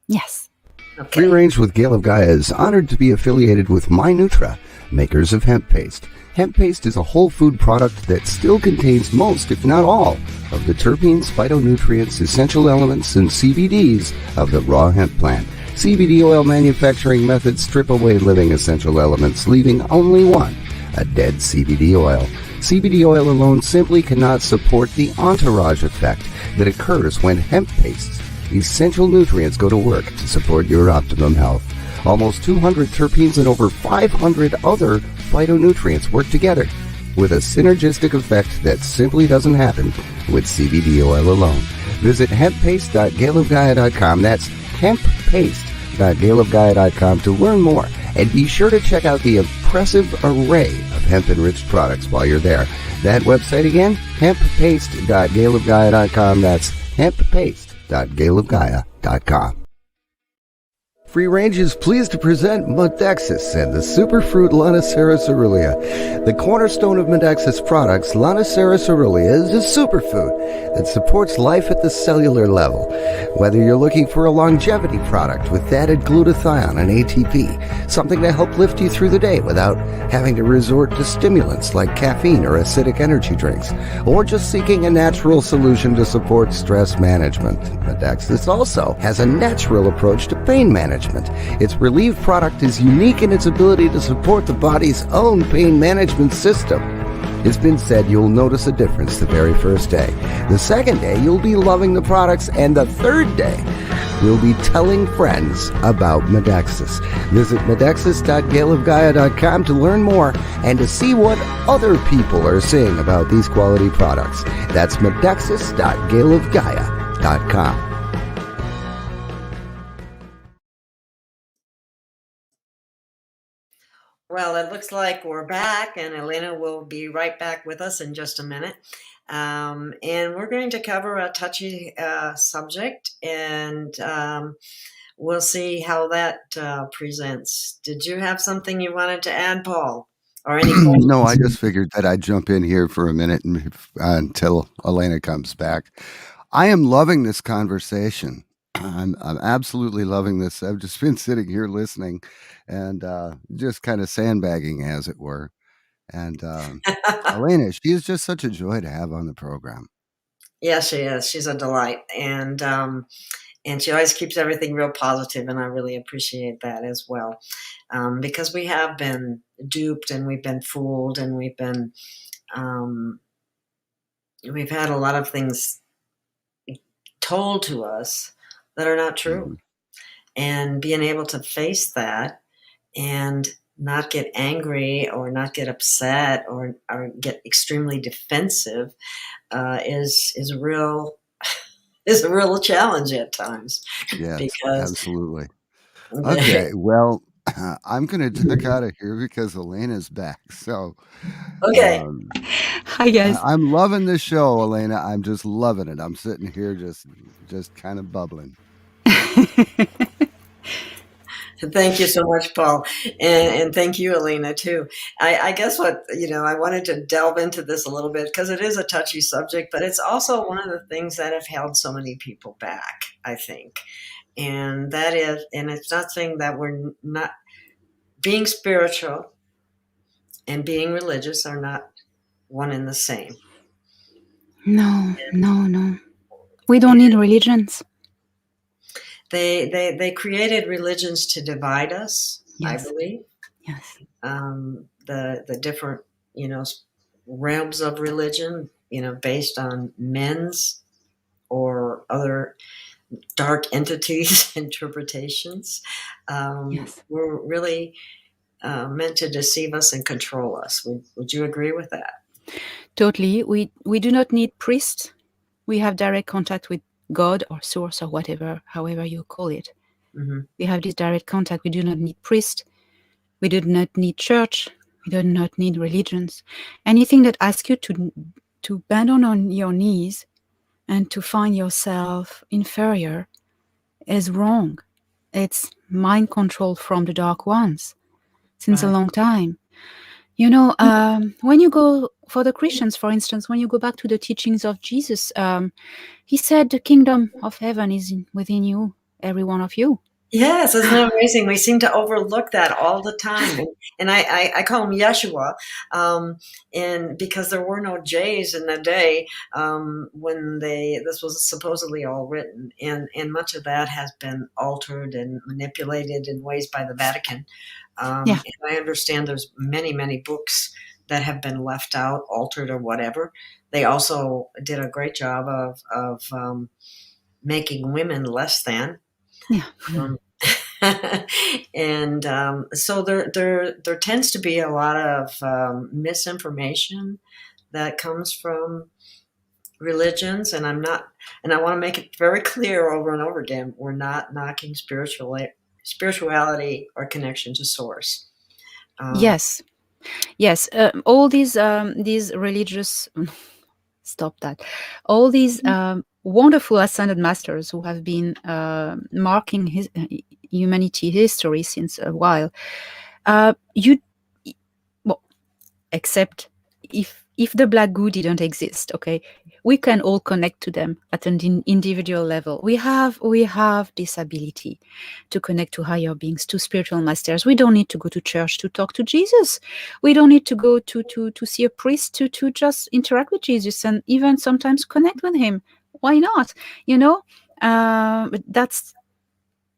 Yes. Free Okay. Range with Gail of Gaia is honored to be affiliated with MyNutra, makers of HempPaste. HempPaste is a whole food product that still contains most, if not all, of the terpenes, phytonutrients, essential elements, and CBDs of the raw hemp plant. CBD oil manufacturing methods strip away living essential elements, leaving only one, a dead CBD oil. CBD oil alone simply cannot support the entourage effect that occurs when hemp pastes essential nutrients go to work to support your optimum health. Almost 200 terpenes and over 500 other phytonutrients work together with a synergistic effect that simply doesn't happen with CBD oil alone. Visit hemppaste.gailofgaia.com. That's hemppaste.gailofgaia.com to learn more. And be sure to check out the impressive array of hemp-enriched products while you're there. That website again, hemppaste.gailofgaia.com. That's hemppaste.gailofgaia.com. Free Range is pleased to present Modexus and the Superfruit Lonicera cerulean. The cornerstone of Modexus products, Lonicera cerulean, is a superfood that supports life at the cellular level. Whether you're looking for a longevity product with added glutathione and ATP, something to help lift you through the day without having to resort to stimulants like caffeine or acidic energy drinks, or just seeking a natural solution to support stress management, Modexus also has a natural approach to pain management. Its Relieve product is unique in its ability to support the body's own pain management system. It's been said you'll notice a difference the very first day. The second day, you'll be loving the products, and the third day, you'll be telling friends about Modexus. Visit modexus.gailofgaia.com to learn more and to see what other people are saying about these quality products. That's modexus.gailofgaia.com. Well, it looks like we're back, and Elena will be right back with us in just a minute. And we're going to cover a touchy subject, and we'll see how that presents. Did you have something you wanted to add, Paul, or any No, I questions? just figured that I'd jump in here for a minute until Elena comes back. I am loving this conversation. I'm absolutely loving this. I've just been sitting here listening and just kind of sandbagging, as it were. And Elena, she is just such a joy to have on the program. Yeah, she is. She's a delight, and she always keeps everything real positive, and I really appreciate that as well, because we have been duped, and we've been fooled, and um, we've had a lot of things told to us that are not true. Mhm. And being able to face that and not get angry or not get upset or get extremely defensive is a real challenge at times Yes, because absolutely. the, Okay, well, I'm gonna duck out of here because Elena's back. So, okay. um, Hi, guys. I'm loving this show, Elena. I'm just loving it. I'm sitting here just kind of bubbling. Thank you so much, Paul, and thank you, Elena, too. I guess what I wanted to delve into this a little bit because it is a touchy subject, but it's also one of the things that have held so many people back, I think, and that is, and it's not saying that we're not being spiritual and being religious are not one and the same. No, no, no. We don't need religions. They created religions to divide us, I Yes, believe. yes, The different you know realms of religion, based on men's or other dark entities interpretations, yes. were really meant to deceive us and control us. Would you agree with that? Totally. We do not need priests. We have direct contact with God or source or whatever, however you call it. Hmm. We have this direct contact. We do not need priests. We do not need church. We do not need religions. Anything that asks you to bend on your knees and to find yourself inferior is wrong. It's mind control from the dark ones since a Right. long time. When you go, for the Christians, for instance, when you go back to the teachings of Jesus, he said the kingdom of heaven is within you, every one of you. Yes, isn't that amazing? We seem to overlook that all the time, and I call him Yeshua, and because there were no J's in the day when this was supposedly all written, and much of that has been altered and manipulated in ways by the Vatican. Yeah, And I understand there's many books that have been left out, altered, or whatever. They also did a great job of making women less than. yeah. Um, and so there tends to be a lot of misinformation that comes from religions, and I want to make it very clear over and over again: we're not knocking spirituality or connection to source. Um, Yes, yes. All these religious stop that. All these wonderful ascended masters who have been marking humanity history since a while. You well, except if the black goo didn't exist, okay, we can all connect to them at an individual level. We have this ability to connect to higher beings, to spiritual masters. We don't need to go to church to talk to Jesus. We don't need to go to see a priest to just interact with Jesus and even sometimes connect with him. Why not? But that's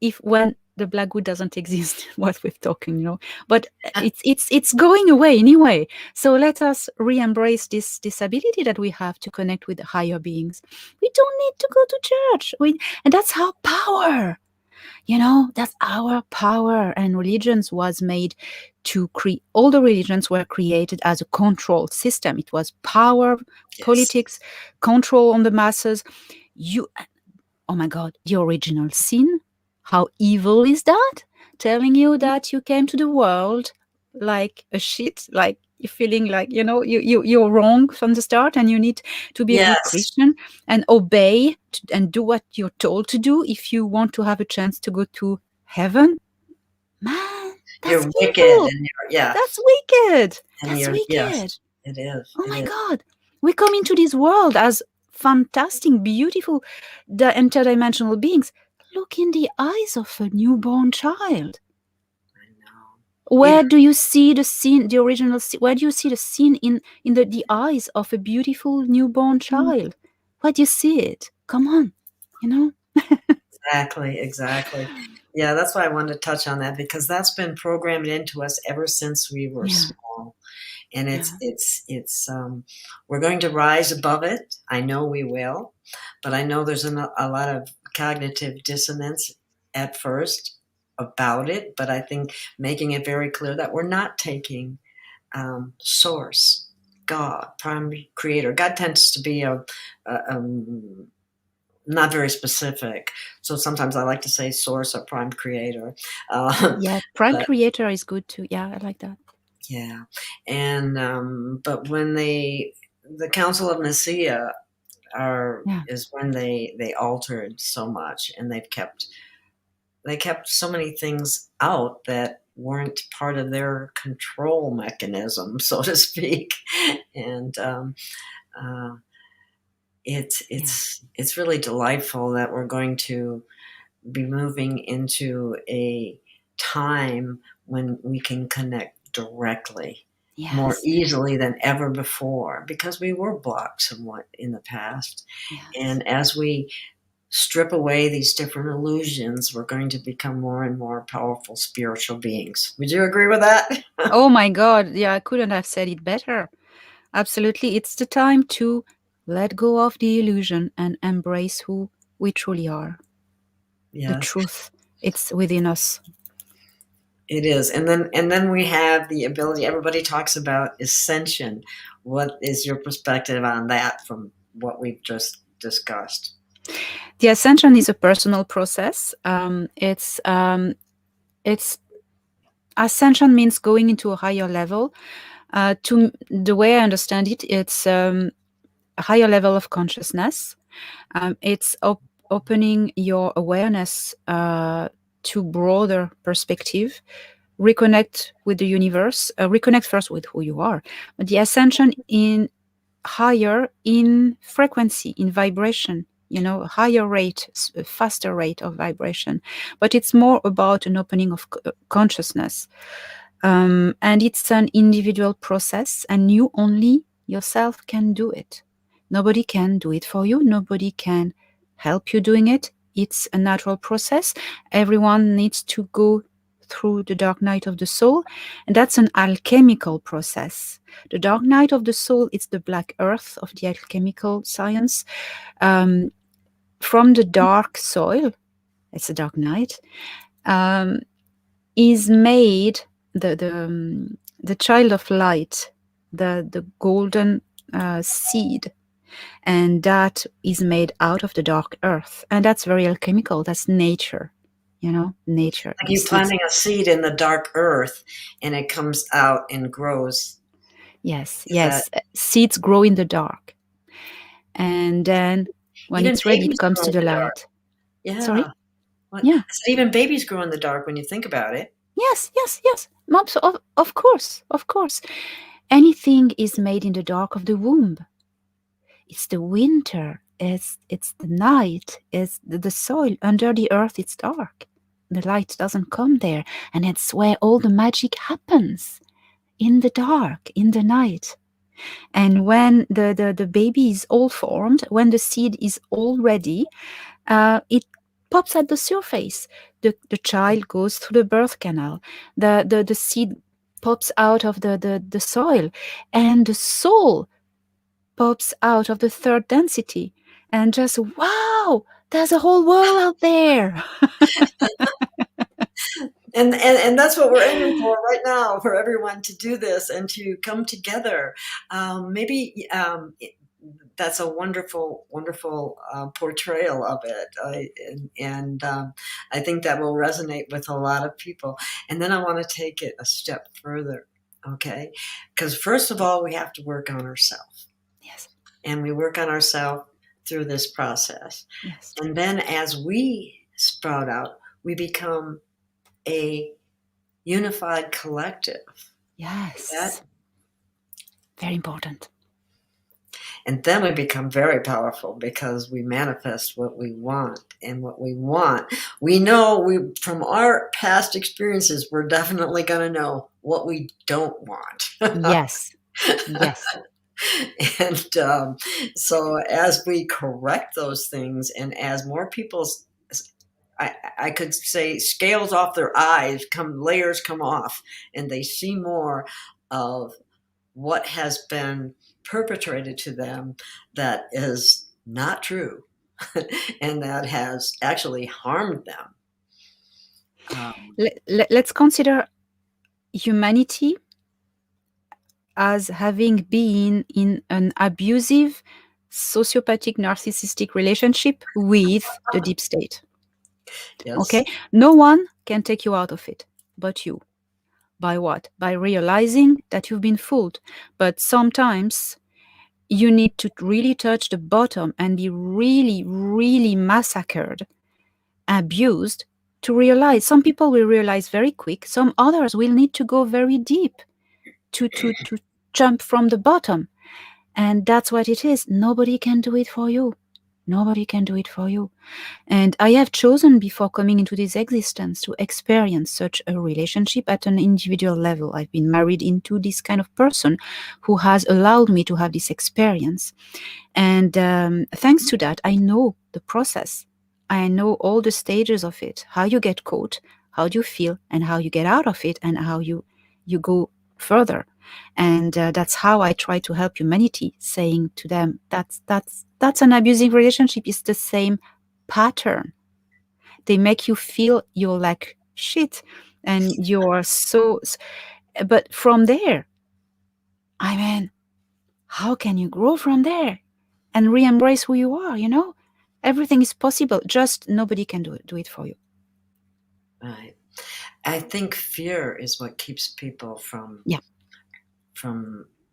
if when the black goo doesn't exist, what we're talking. But it's going away anyway. So let us re-embrace this ability that we have to connect with higher beings. We don't need to go to church. And that's our power. That's our power. And religions was made to create. All the religions were created as a control system. It was power, yes. politics, control on the masses. Oh my God, the original sin. How evil is that? Telling you that you came to the world like a shit, like you're feeling like, you're wrong from the start and you need to be a good Yes, Christian and obey and do what you're told to do if you want to have a chance to go to heaven. Man, that's you're wicked, evil. and yeah, That's wicked. and That's you're yes, wicked. it is, Oh it my is. God. We come into this world as fantastic, beautiful, the interdimensional beings. Look in the eyes of a newborn child. I know. Where do you see the scene, the original scene? Where do you see the scene in the eyes of a beautiful newborn child? Where do you see it? Come on, you know? Exactly, exactly. Yeah, that's why I wanted to touch on that because that's been programmed into us ever since we were Yeah. small. And Yeah. we're going to rise above it. I know we will, but I know there's a lot of cognitive dissonance at first about it. But I think making it very clear that we're not taking source, God, prime creator. God tends to be not very specific. So sometimes I like to say source or prime creator. Yeah, prime But creator is good too. Yeah, I like that. yeah, and but when the Council of Nicaea Yeah. is when they altered so much, and they kept so many things out that weren't part of their control mechanism, so to speak, and uh, Yeah. it's really delightful that we're going to be moving into a time when we can connect directly more Yes. easily than ever before, because we were blocked somewhat in the past. Yes. And as we strip away these different illusions, we're going to become more and more powerful spiritual beings. Would you agree with that? Oh my God. Yeah, I couldn't have said it better. Absolutely. It's the time to let go of the illusion and embrace who we truly are. The Yes, truth, it's within us. it is. And then we have the ability, everybody talks about ascension. What is your perspective on that from what we've just discussed? The ascension is a personal process. It's ascension means going into a higher level. To the way I understand it, it's a higher level of consciousness. It's opening your awareness to broader perspective, reconnect with the universe, reconnect first with who you are, but the ascension in higher in frequency, in vibration, a higher rate, a faster rate of vibration. But it's more about an opening of consciousness. And it's an individual process, and you only yourself can do it. Nobody can do it for you. Nobody can help you doing it. It's a natural process. Everyone needs to go through the dark night of the soul, and that's an alchemical process. The dark night of the soul is the black earth of the alchemical science. From the dark soil, it's a dark night, is made the child of light, the golden seed, and that is made out of the dark earth, and that's very alchemical. That's nature, nature. Like The you seeds. planting a seed in the dark earth and it comes out and grows. Yes, Is that yes. Seeds grow in the dark, and then when even it's ready, it babies comes grow to in the the dark? light. Yeah. Sorry. What, Yeah. so even babies grow in the dark when you think about it. Yes, yes, yes. Moms, of course, of course. Anything is made in the dark of the womb. It's the winter, it's the night, it's the soil under the earth. It's dark, the light doesn't come there, and it's where all the magic happens, in the dark, in the night. And when the baby is all formed, when the seed is all ready, it pops at the surface. The child goes through the birth canal, the seed pops out of the soil, and the soul pops out of the third density, and just, wow, there's a whole world out there. And that's what we're aiming for right now, for everyone to do this and to come together. Maybe that's a wonderful, wonderful portrayal of it. I think that will resonate with a lot of people. And then I want to take it a step further, okay? Because first of all, we have to work on ourselves. Yes, And we work on ourselves through this process. yes, And then as we sprout out, we become a unified collective. yes. That, Very important. and then we become very powerful because we manifest what we want. And what we want, we know, from our past experiences, we're definitely going to know what we don't want. Yes, yes, And so as we correct those things, and as more people's, I could say, scales off their eyes, layers come off, and they see more of what has been perpetrated to them that is not true and that has actually harmed them. Let's consider humanity as having been in an abusive, sociopathic, narcissistic relationship with the deep state. Yes. Okay? No one can take you out of it but you. By what? By realizing that you've been fooled. But sometimes you need to really touch the bottom and be really, really massacred, abused to realize. Some people will realize very quick. Some others will need to go very deep to jump from the bottom. And that's what it is. Nobody can do it for you. Nobody can do it for you. And I have chosen before coming into this existence to experience such a relationship at an individual level. I've been married into this kind of person who has allowed me to have this experience. And thanks to that, I know the process. I know all the stages of it, how you get caught, how do you feel, and how you get out of it, and how you go further. And that's how I try to help humanity, saying to them, that's an abusive relationship. It's the same pattern. They make you feel you're like shit, and you're so. But from there, I mean, how can you grow from there and re-embrace who you are? You know, everything is possible. Just nobody can do it for you. Right. I think fear is what keeps people from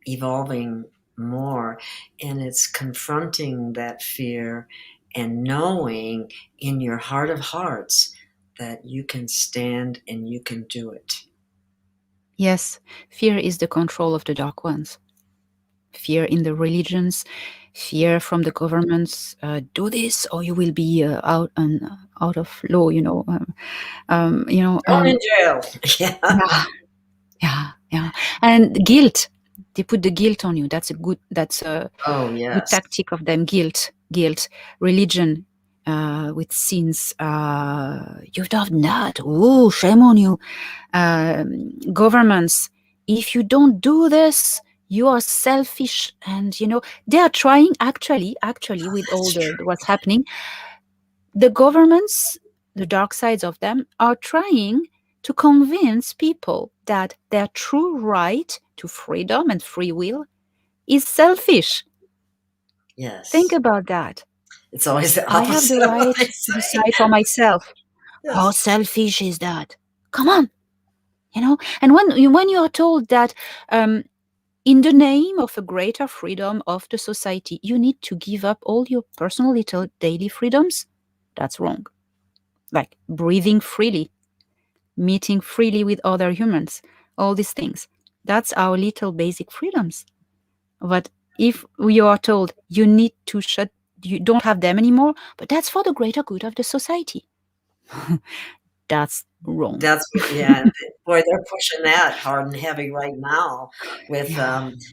evolving more, and it's confronting that fear and knowing in your heart of hearts that you can stand and you can do it. Yes, fear is the control of the dark ones. Fear in the religions, fear from the governments. Do this, or you will be out of law. Thrown in jail. Yeah. And guilt. They put the guilt on you. That's a good tactic of them. Guilt. Religion, with sins. You've done that. Oh, shame on you. Governments. If you don't do this, you are selfish. And they are trying actually with all what's happening. The governments, the dark sides of them, are trying to convince people that their true right to freedom and free will is selfish. Yes. Think about that. It's always the opposite. I have the right to decide for myself. Yes. How selfish is that? Come on. And when you are told that in the name of a greater freedom of the society, you need to give up all your personal little daily freedoms, that's wrong. Like breathing freely, meeting freely with other humans, all these things. That's our little basic freedoms. But if we are told you need to you don't have them anymore, but that's for the greater good of the society. That's wrong. Boy, they're pushing that hard and heavy right now with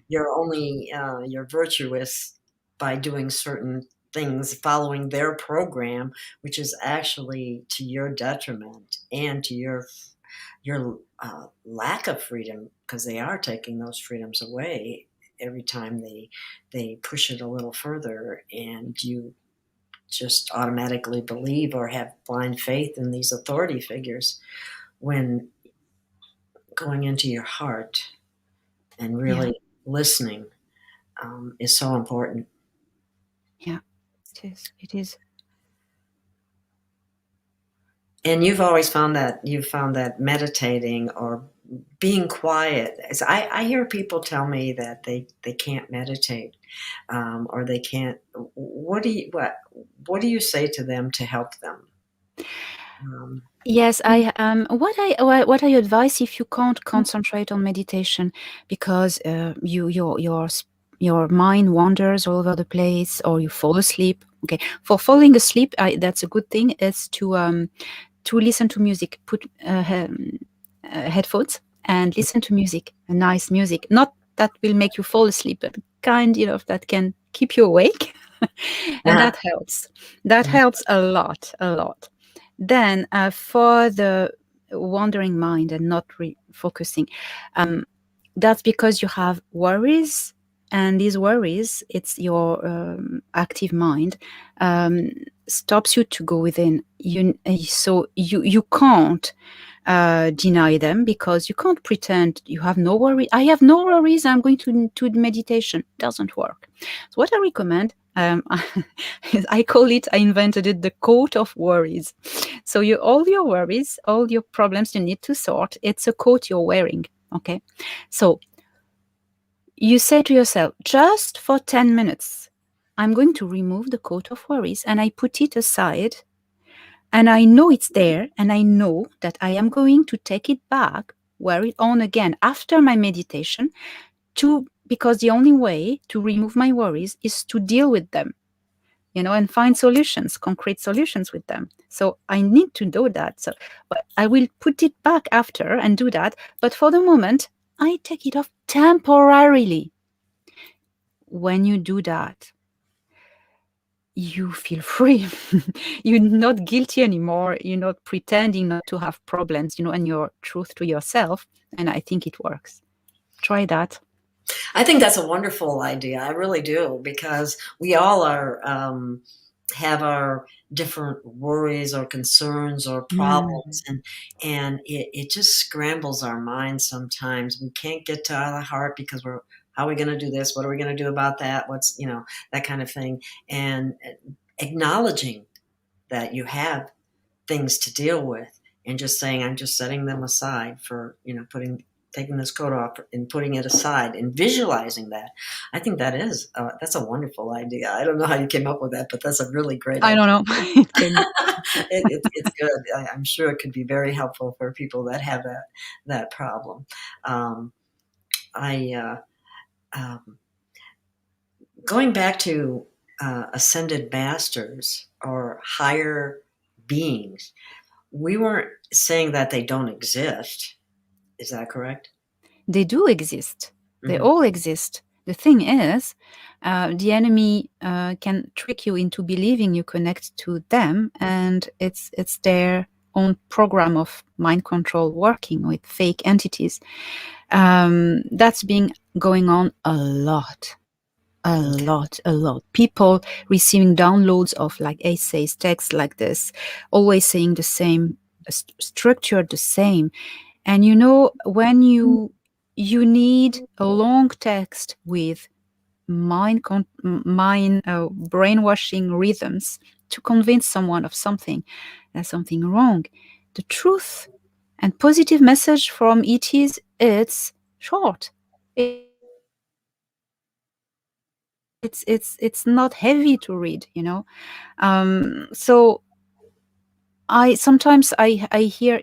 you're virtuous by doing certain things, following their program, which is actually to your detriment and to your lack of freedom, because they are taking those freedoms away every time they push it a little further, and you just automatically believe or have blind faith in these authority figures, when going into your heart and really listening is so important. Yeah, it is. And you've always found that meditating or being quiet. I hear people tell me that they can't meditate, or they can't. What do you say to them to help them? Yes, what I advise, if you can't concentrate on meditation because your mind wanders all over the place, or you fall asleep. Okay, for falling asleep, that's a good thing. Is to listen to music. Put headphones and listen to music, nice music. Not that will make you fall asleep, but kind that can keep you awake, and that helps. That helps a lot. Then for the wandering mind and not focusing, that's because you have worries, and these worries, it's your active mind, um, stops you to go within. So you can't deny them, because you can't pretend you have no worry. I have no worries, I'm going to meditation. Doesn't work. So what I recommend, I call it, I invented it, the coat of worries. So all your worries, all your problems you need to sort, it's a coat you're wearing. Okay. So you say to yourself, just for 10 minutes, I'm going to remove the coat of worries, and I put it aside, and I know it's there, and I know that I am going to take it back, wear it on again after my meditation, because the only way to remove my worries is to deal with them, and find solutions, concrete solutions with them. So I need to do that. So, but I will put it back after and do that. But for the moment, I take it off temporarily. When you do that, you feel free. You're not guilty anymore. You're not pretending not to have problems, and your truth to yourself. And I think it works. Try that. I think that's a wonderful idea. I really do, because we all have our different worries or concerns or problems, Mm. and it just scrambles our minds sometimes. We can't get to the heart because how are we going to do this? What are we going to do about that? What's, that kind of thing. And acknowledging that you have things to deal with, and just saying, I'm just setting them aside for, taking this coat off and putting it aside and visualizing that. I think that's a wonderful idea. I don't know how you came up with that, but that's a really great I idea. don't know. It came. It's good. I'm sure it could be very helpful for people that have that problem. Um, I Going back to ascended masters or higher beings. We weren't saying that they don't exist. Is that correct? They do exist. They Mhm. all exist. The thing is, the enemy can trick you into believing you connect to them, and it's their own program of mind control working with fake entities. That's been going on a lot. A Okay. lot, a lot. People receiving downloads of like essays, texts like this, always saying the same, structure the same. And when you need a long text with brainwashing rhythms to convince someone of something, there's something wrong. The truth and positive message from it is, it's short. It's not heavy to read. So I sometimes I hear,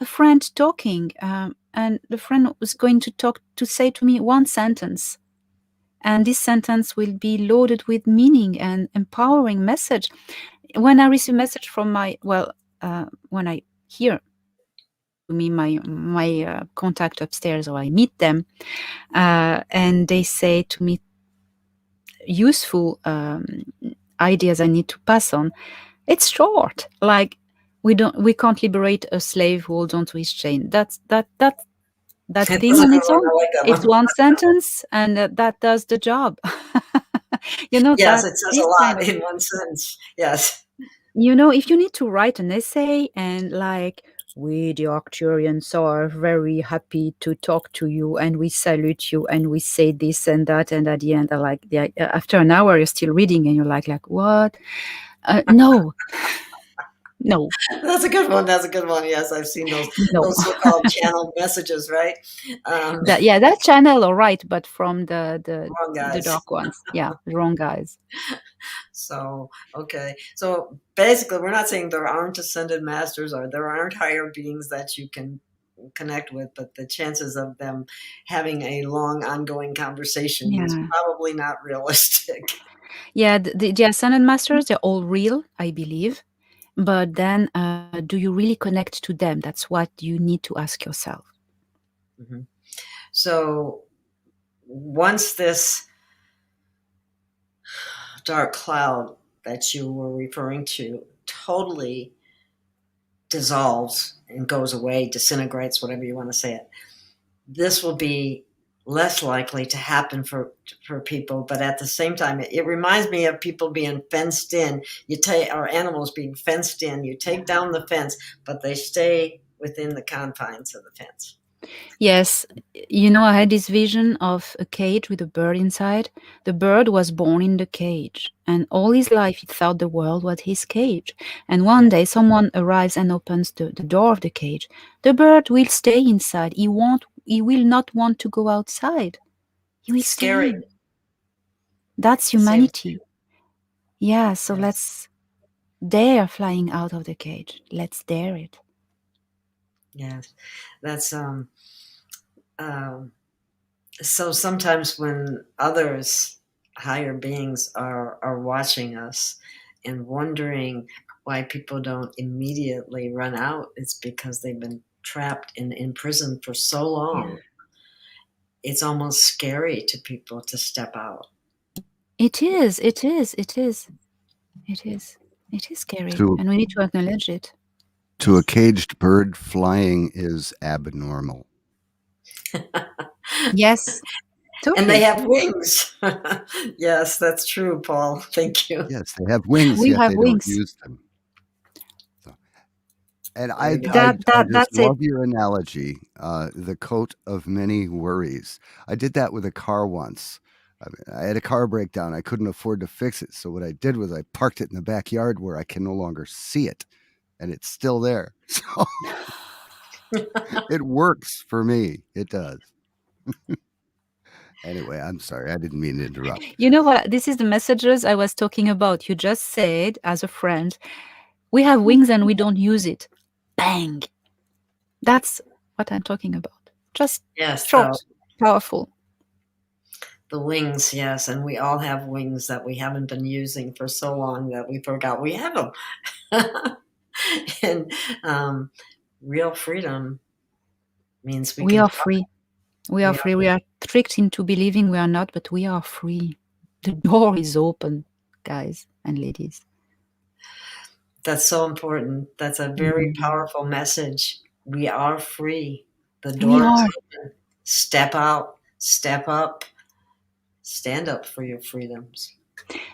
a friend talking, and the friend was going to say to me one sentence, and this sentence will be loaded with meaning and empowering message. When I receive message from when I hear to me my contact upstairs, or I meet them, and they say to me useful ideas I need to pass on. It's short, like we can't liberate a slave who holds onto his chain. That That's thing a on good its one. own. I like that It's one. one sentence, and that does the job. Yes, That it says a this kind lot of, in one sentence. Yes. if you need to write an essay, and like, we the Arcturians are very happy to talk to you, and we salute you, and we say this and that, and at the end, after an hour, you're still reading, and you're like, what? No, no, That's a good one. That's a good one. Yes, I've seen no. those so-called channeled messages, right? That channel, all right, but from the Wrong the guys. dark ones, yeah, wrong guys. So, okay. So basically, we're not saying there aren't ascended masters or there aren't higher beings that you can connect with, but the chances of them having a long, ongoing conversation is Yeah, probably not realistic. yeah. The ascended masters, they're all real, I believe. But then, do you really connect to them? That's what you need to ask yourself. Mhm. So once this dark cloud that you were referring to totally dissolves and goes away, disintegrates, whatever you want to say it, this will be less likely to happen for people. But at the same time, it reminds me of people being fenced in. You take our animals being fenced in. You take down the fence, but they stay within the confines of the fence. Yes, you know, I had this vision of a cage with a bird inside. The bird was born in the cage, and all his life he thought the world was his cage. And one Yeah. day someone arrives and opens the door of the cage. The bird will stay inside. He will not want to go outside. He will stay Scary. in. That's Same. humanity. Yeah, so Yes. let's dare flying out of the cage. Let's dare it. Yes. That's so sometimes when others, higher beings, are watching us and wondering why people don't immediately run out, it's because they've been trapped in prison for so long. Yeah. It's almost scary to people to step out. It is, it is, it is, it is. It is scary, To and we need to acknowledge it. to a caged bird, flying is abnormal. Yes, And they totally. have wings. Yes, that's true, Paul. Thank you. Yes, they have wings, We yet have they don't wings. use them. So, and There you go. I just That's it. love your analogy, the coat of many worries. I did that with a car once. I had a car breakdown. I couldn't afford to fix it. So what I did was I parked it in the backyard where I can no longer see it, and it's still there. So it works for me. It does. Anyway, I'm sorry. I didn't mean to interrupt. You know what? This is the messages I was talking about. You just said, as a friend, we have wings and we don't use it. Bang. That's what I'm talking about. Just Yes, short, powerful. the wings, yes, and we all have wings that we haven't been using for so long that we forgot we have them. And real freedom means we We can are fly. free. We are We are. free. We are tricked into believing we are not, but we are free. The door is open, guys and ladies. That's so important. That's a very powerful message. We are free. The We door is are. open. Step out, step up, stand up for your freedoms.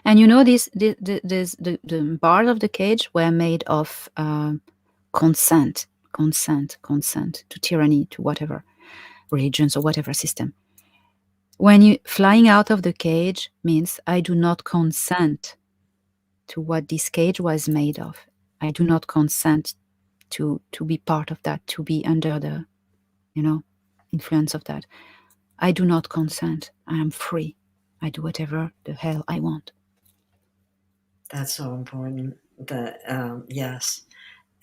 And you know, the bars of the cage were made of consent to tyranny, to whatever religions or whatever system. When you flying out of the cage means I do not consent to what this cage was made of. I do not consent to be part of that, to be under the, influence of that. I do not consent. I am free. I do whatever the hell I want. That's so important. Yes,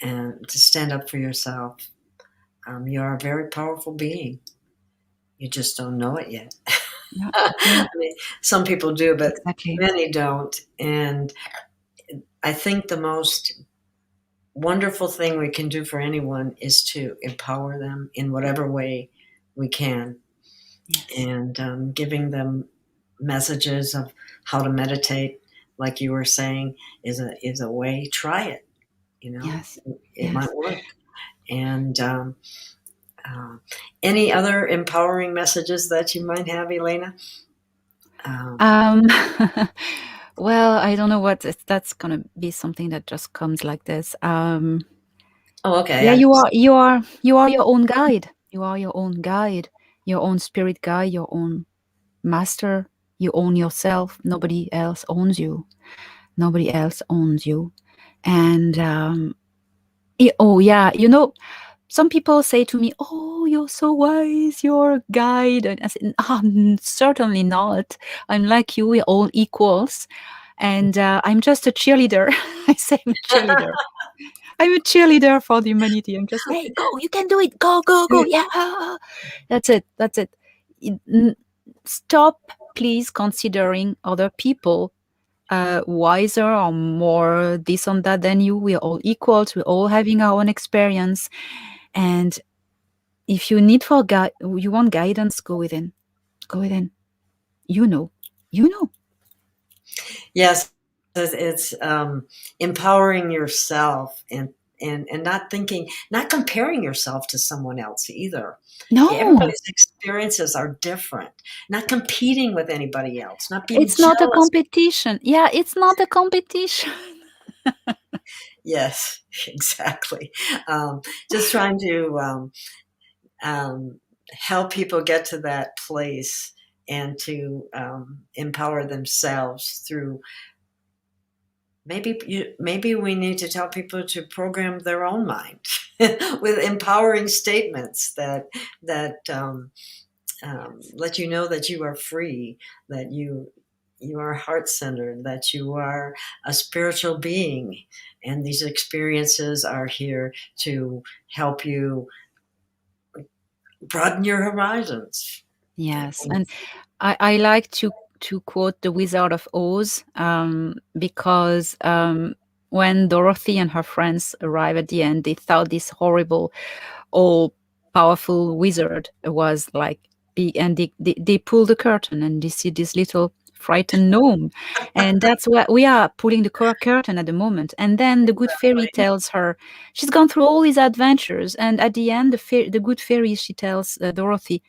and to stand up for yourself. You are a very powerful being. You just don't know it yet. Yeah. I mean, some people do, but Exactly. many don't. And I think the most wonderful thing we can do for anyone is to empower them in whatever way we can. Yes. And giving them messages of how to meditate, like you were saying, is a way. Try it. Yes. It Yes. might work. And any other empowering messages that you might have, Elena? Well, I don't know what that's gonna be, something that just comes like this. Oh, okay. Yeah, you are your own guide. You are your own guide, your own spirit guide, your own master. You own yourself. Nobody else owns you. Nobody else owns you. And oh yeah, some people say to me, "Oh, you're so wise. You're a guide." And I said, certainly not. I'm like you. We're all equals. And I'm just a cheerleader. I say I'm a cheerleader. I'm a cheerleader for the humanity. I'm just, hey, go, you can do it. Go, go, go. Yeah. That's it. That's it. Stop, please, considering other people wiser or more this and that than you. We're all equals. We're all having our own experience. And if you need you want guidance, go within. Go within. You know. Yes, it's empowering yourself and and not comparing yourself to someone else either. No, Everybody's experiences are different. Not competing with anybody else, not being it's not a jealous. competition. Yeah, it's not a competition. Yes, exactly. Just trying to help people get to that place and to empower themselves through. Maybe we need to tell people to program their own mind with empowering statements that let you know that you are free, that you are heart-centered, that you are a spiritual being, and these experiences are here to help you broaden your horizons. Yes, and I like to quote the Wizard of Oz, because when Dorothy and her friends arrive at the end, they thought this horrible, all powerful wizard was like big, and they pull the curtain and they see this little frightened gnome, and that's what we are, pulling the curtain at the moment. And then the good fairy tells her she's gone through all these adventures, and at the end, the good fairy, she tells Dorothy,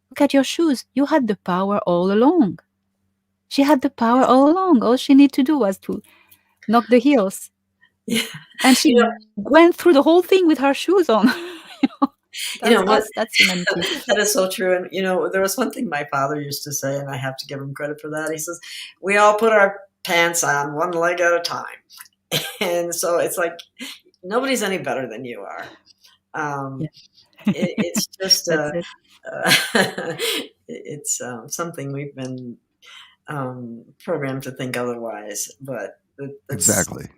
"Look at your shoes. You had the power all along." She had the power all along. All she needed to do was to knock the heels. Yeah. And she You know, went through the whole thing with her shoes on. you That's know what? us. That's humanity. That is so true. And there was one thing my father used to say, and I have to give him credit for that. He says, "We all put our pants on one leg at a time," and so it's like nobody's any better than you are. Yeah. It's just That's it. it's something we've been programmed to think otherwise, but that's Exactly.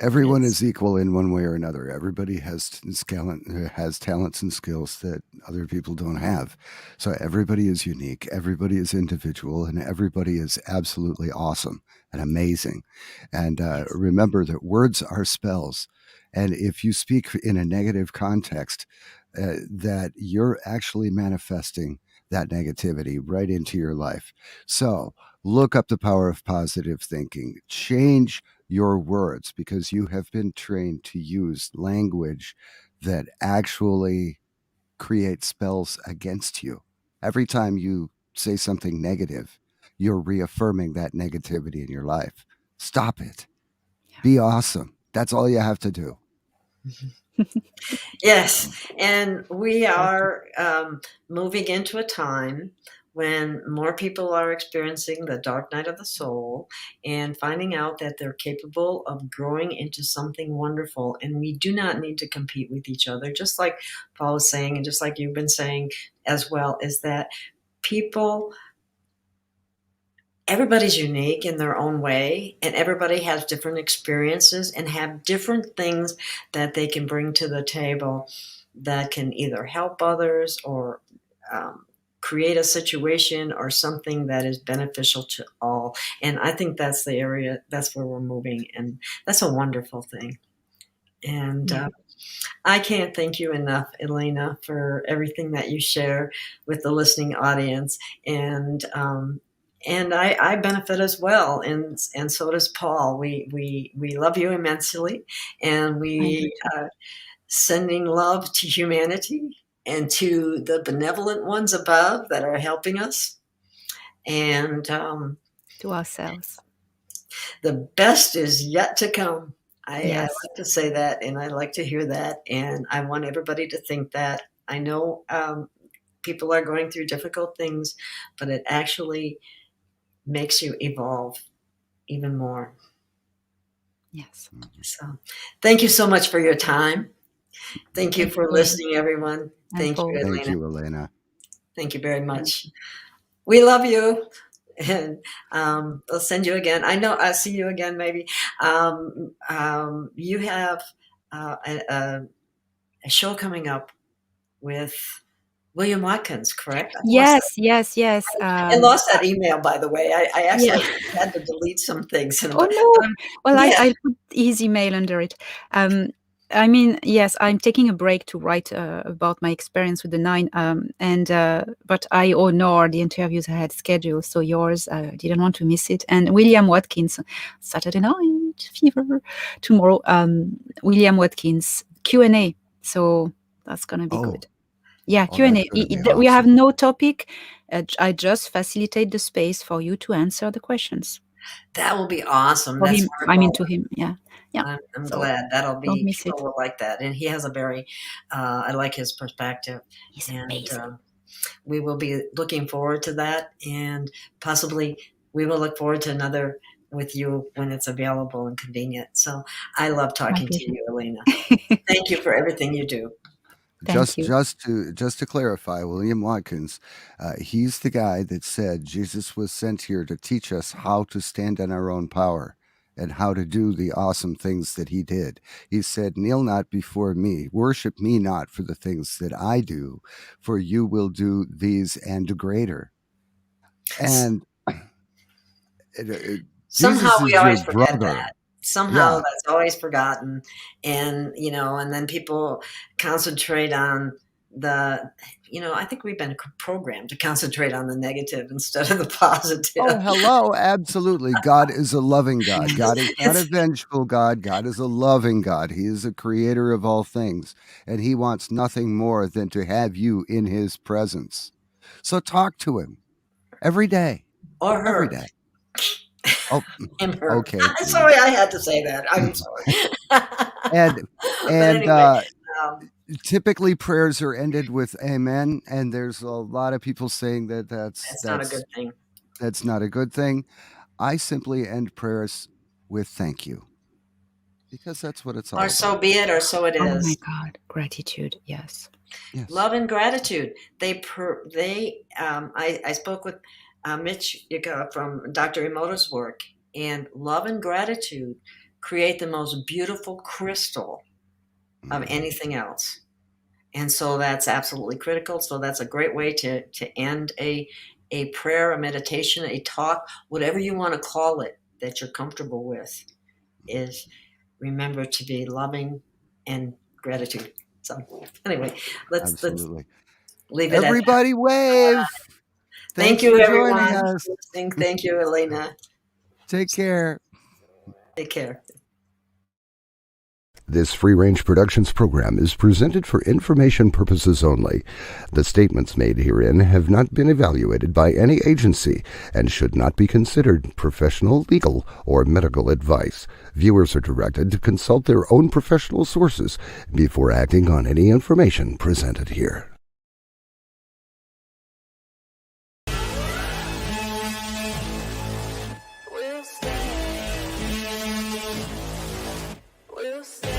Everyone is equal in one way or another. Everybody has talents and skills that other people don't have. So everybody is unique, everybody is individual, and everybody is absolutely awesome and amazing. And remember that words are spells. And if you speak in a negative context, that you're actually manifesting that negativity right into your life. So look up the power of positive thinking. Change your words, because you have been trained to use language that actually creates spells against you. Every time you say something negative, you're reaffirming that negativity in your life. Stop it. Be awesome. That's all you have to do. Yes, and we are moving into a time when more people are experiencing the dark night of the soul and finding out that they're capable of growing into something wonderful. And we do not need to compete with each other, just like Paul was saying, and just like you've been saying as well, is that everybody's unique in their own way, and everybody has different experiences and have different things that they can bring to the table that can either help others or create a situation or something that is beneficial to all. And I think that's the area, that's where we're moving, and that's a wonderful thing. And I can't thank you enough, Elena, for everything that you share with the listening audience. And I benefit as well, and so does Paul. We love you immensely, and we are sending love to humanity and to the benevolent ones above that are helping us. And To ourselves. the best is yet to come. I Yes. like to say that, and I like to hear that, and I want everybody to think that. I know people are going through difficult things, but it actually makes you evolve even more. Yes. So thank you so much for your time. Thank you Thank for you. listening, everyone. Thank you, Paul. Elena. Thank you, Elena. Thank you very much. We love you. And I'll send you again. I know I'll see you again, maybe. You have a show coming up with William Watkins, correct? Yes. I lost that email, by the way. I actually Yeah. had to delete some things. Oh no. Well, yeah. I put his email under it. I mean, yes, I'm taking a break to write about my experience with the 9, but I honor the interviews I had scheduled. So yours, I didn't want to miss it. And William Watkins, Saturday night. night fever. Tomorrow, William Watkins Q&A. So that's gonna be good. Yeah, Oh, that's Q&A. gonna be We have awesome. no topic. I just facilitate the space for you to answer the questions. That will be awesome. For That's him, I mean wonderful. to him. Yeah. I'm So glad. That'll don't be, miss people it. will like that. And he has a very, I like his perspective. He's And amazing. we will be looking forward to that. And possibly we will look forward to another with you when it's available and convenient. So I love My talking to pleasure. you, Elena. Thank you for everything you do. Thank you. Just to clarify, William Watkins, he's the guy that said Jesus was sent here to teach us how to stand in our own power and how to do the awesome things that he did. He said, "Kneel not before me, worship me not for the things that I do, for you will do these and greater." And Somehow Jesus we is your always forget brother. that. Somehow Yeah. that's always forgotten. And, and then people concentrate on the, I think we've been programmed to concentrate on the negative instead of the positive. Oh, hello. Absolutely. God is a loving God. God is not a It's, vengeful God. God is a loving God. He is a creator of all things, and he wants nothing more than to have you in his presence. So talk to him every day. or Every her. day. Oh, Him, her. okay, Sorry, please. I had to say that. I'm sorry. And But and anyway, um, typically prayers are ended with amen, and there's a lot of people saying that it's not a good thing. that's not a good thing. I simply end prayers with thank you, because that's what it's all Or so about. be it, or so it Oh my is. God. Gratitude. Yes. Yes. Love and gratitude. I spoke with Mitch Yuka from Dr. Emoto's work, and love and gratitude create the most beautiful crystal of Mm, anything else. And so that's absolutely critical. So that's a great way to end a prayer, a meditation, a talk, whatever you want to call it that you're comfortable with, is remember to be loving and gratitude. So anyway, let's absolutely. leave it at that. Everybody wave. Thank Thanks you, for everyone, joining us. for listening. Thank you, Elena. Take care. Take care. This Free Range Productions program is presented for information purposes only. The statements made herein have not been evaluated by any agency and should not be considered professional, legal, or medical advice. Viewers are directed to consult their own professional sources before acting on any information presented here. We'll stay.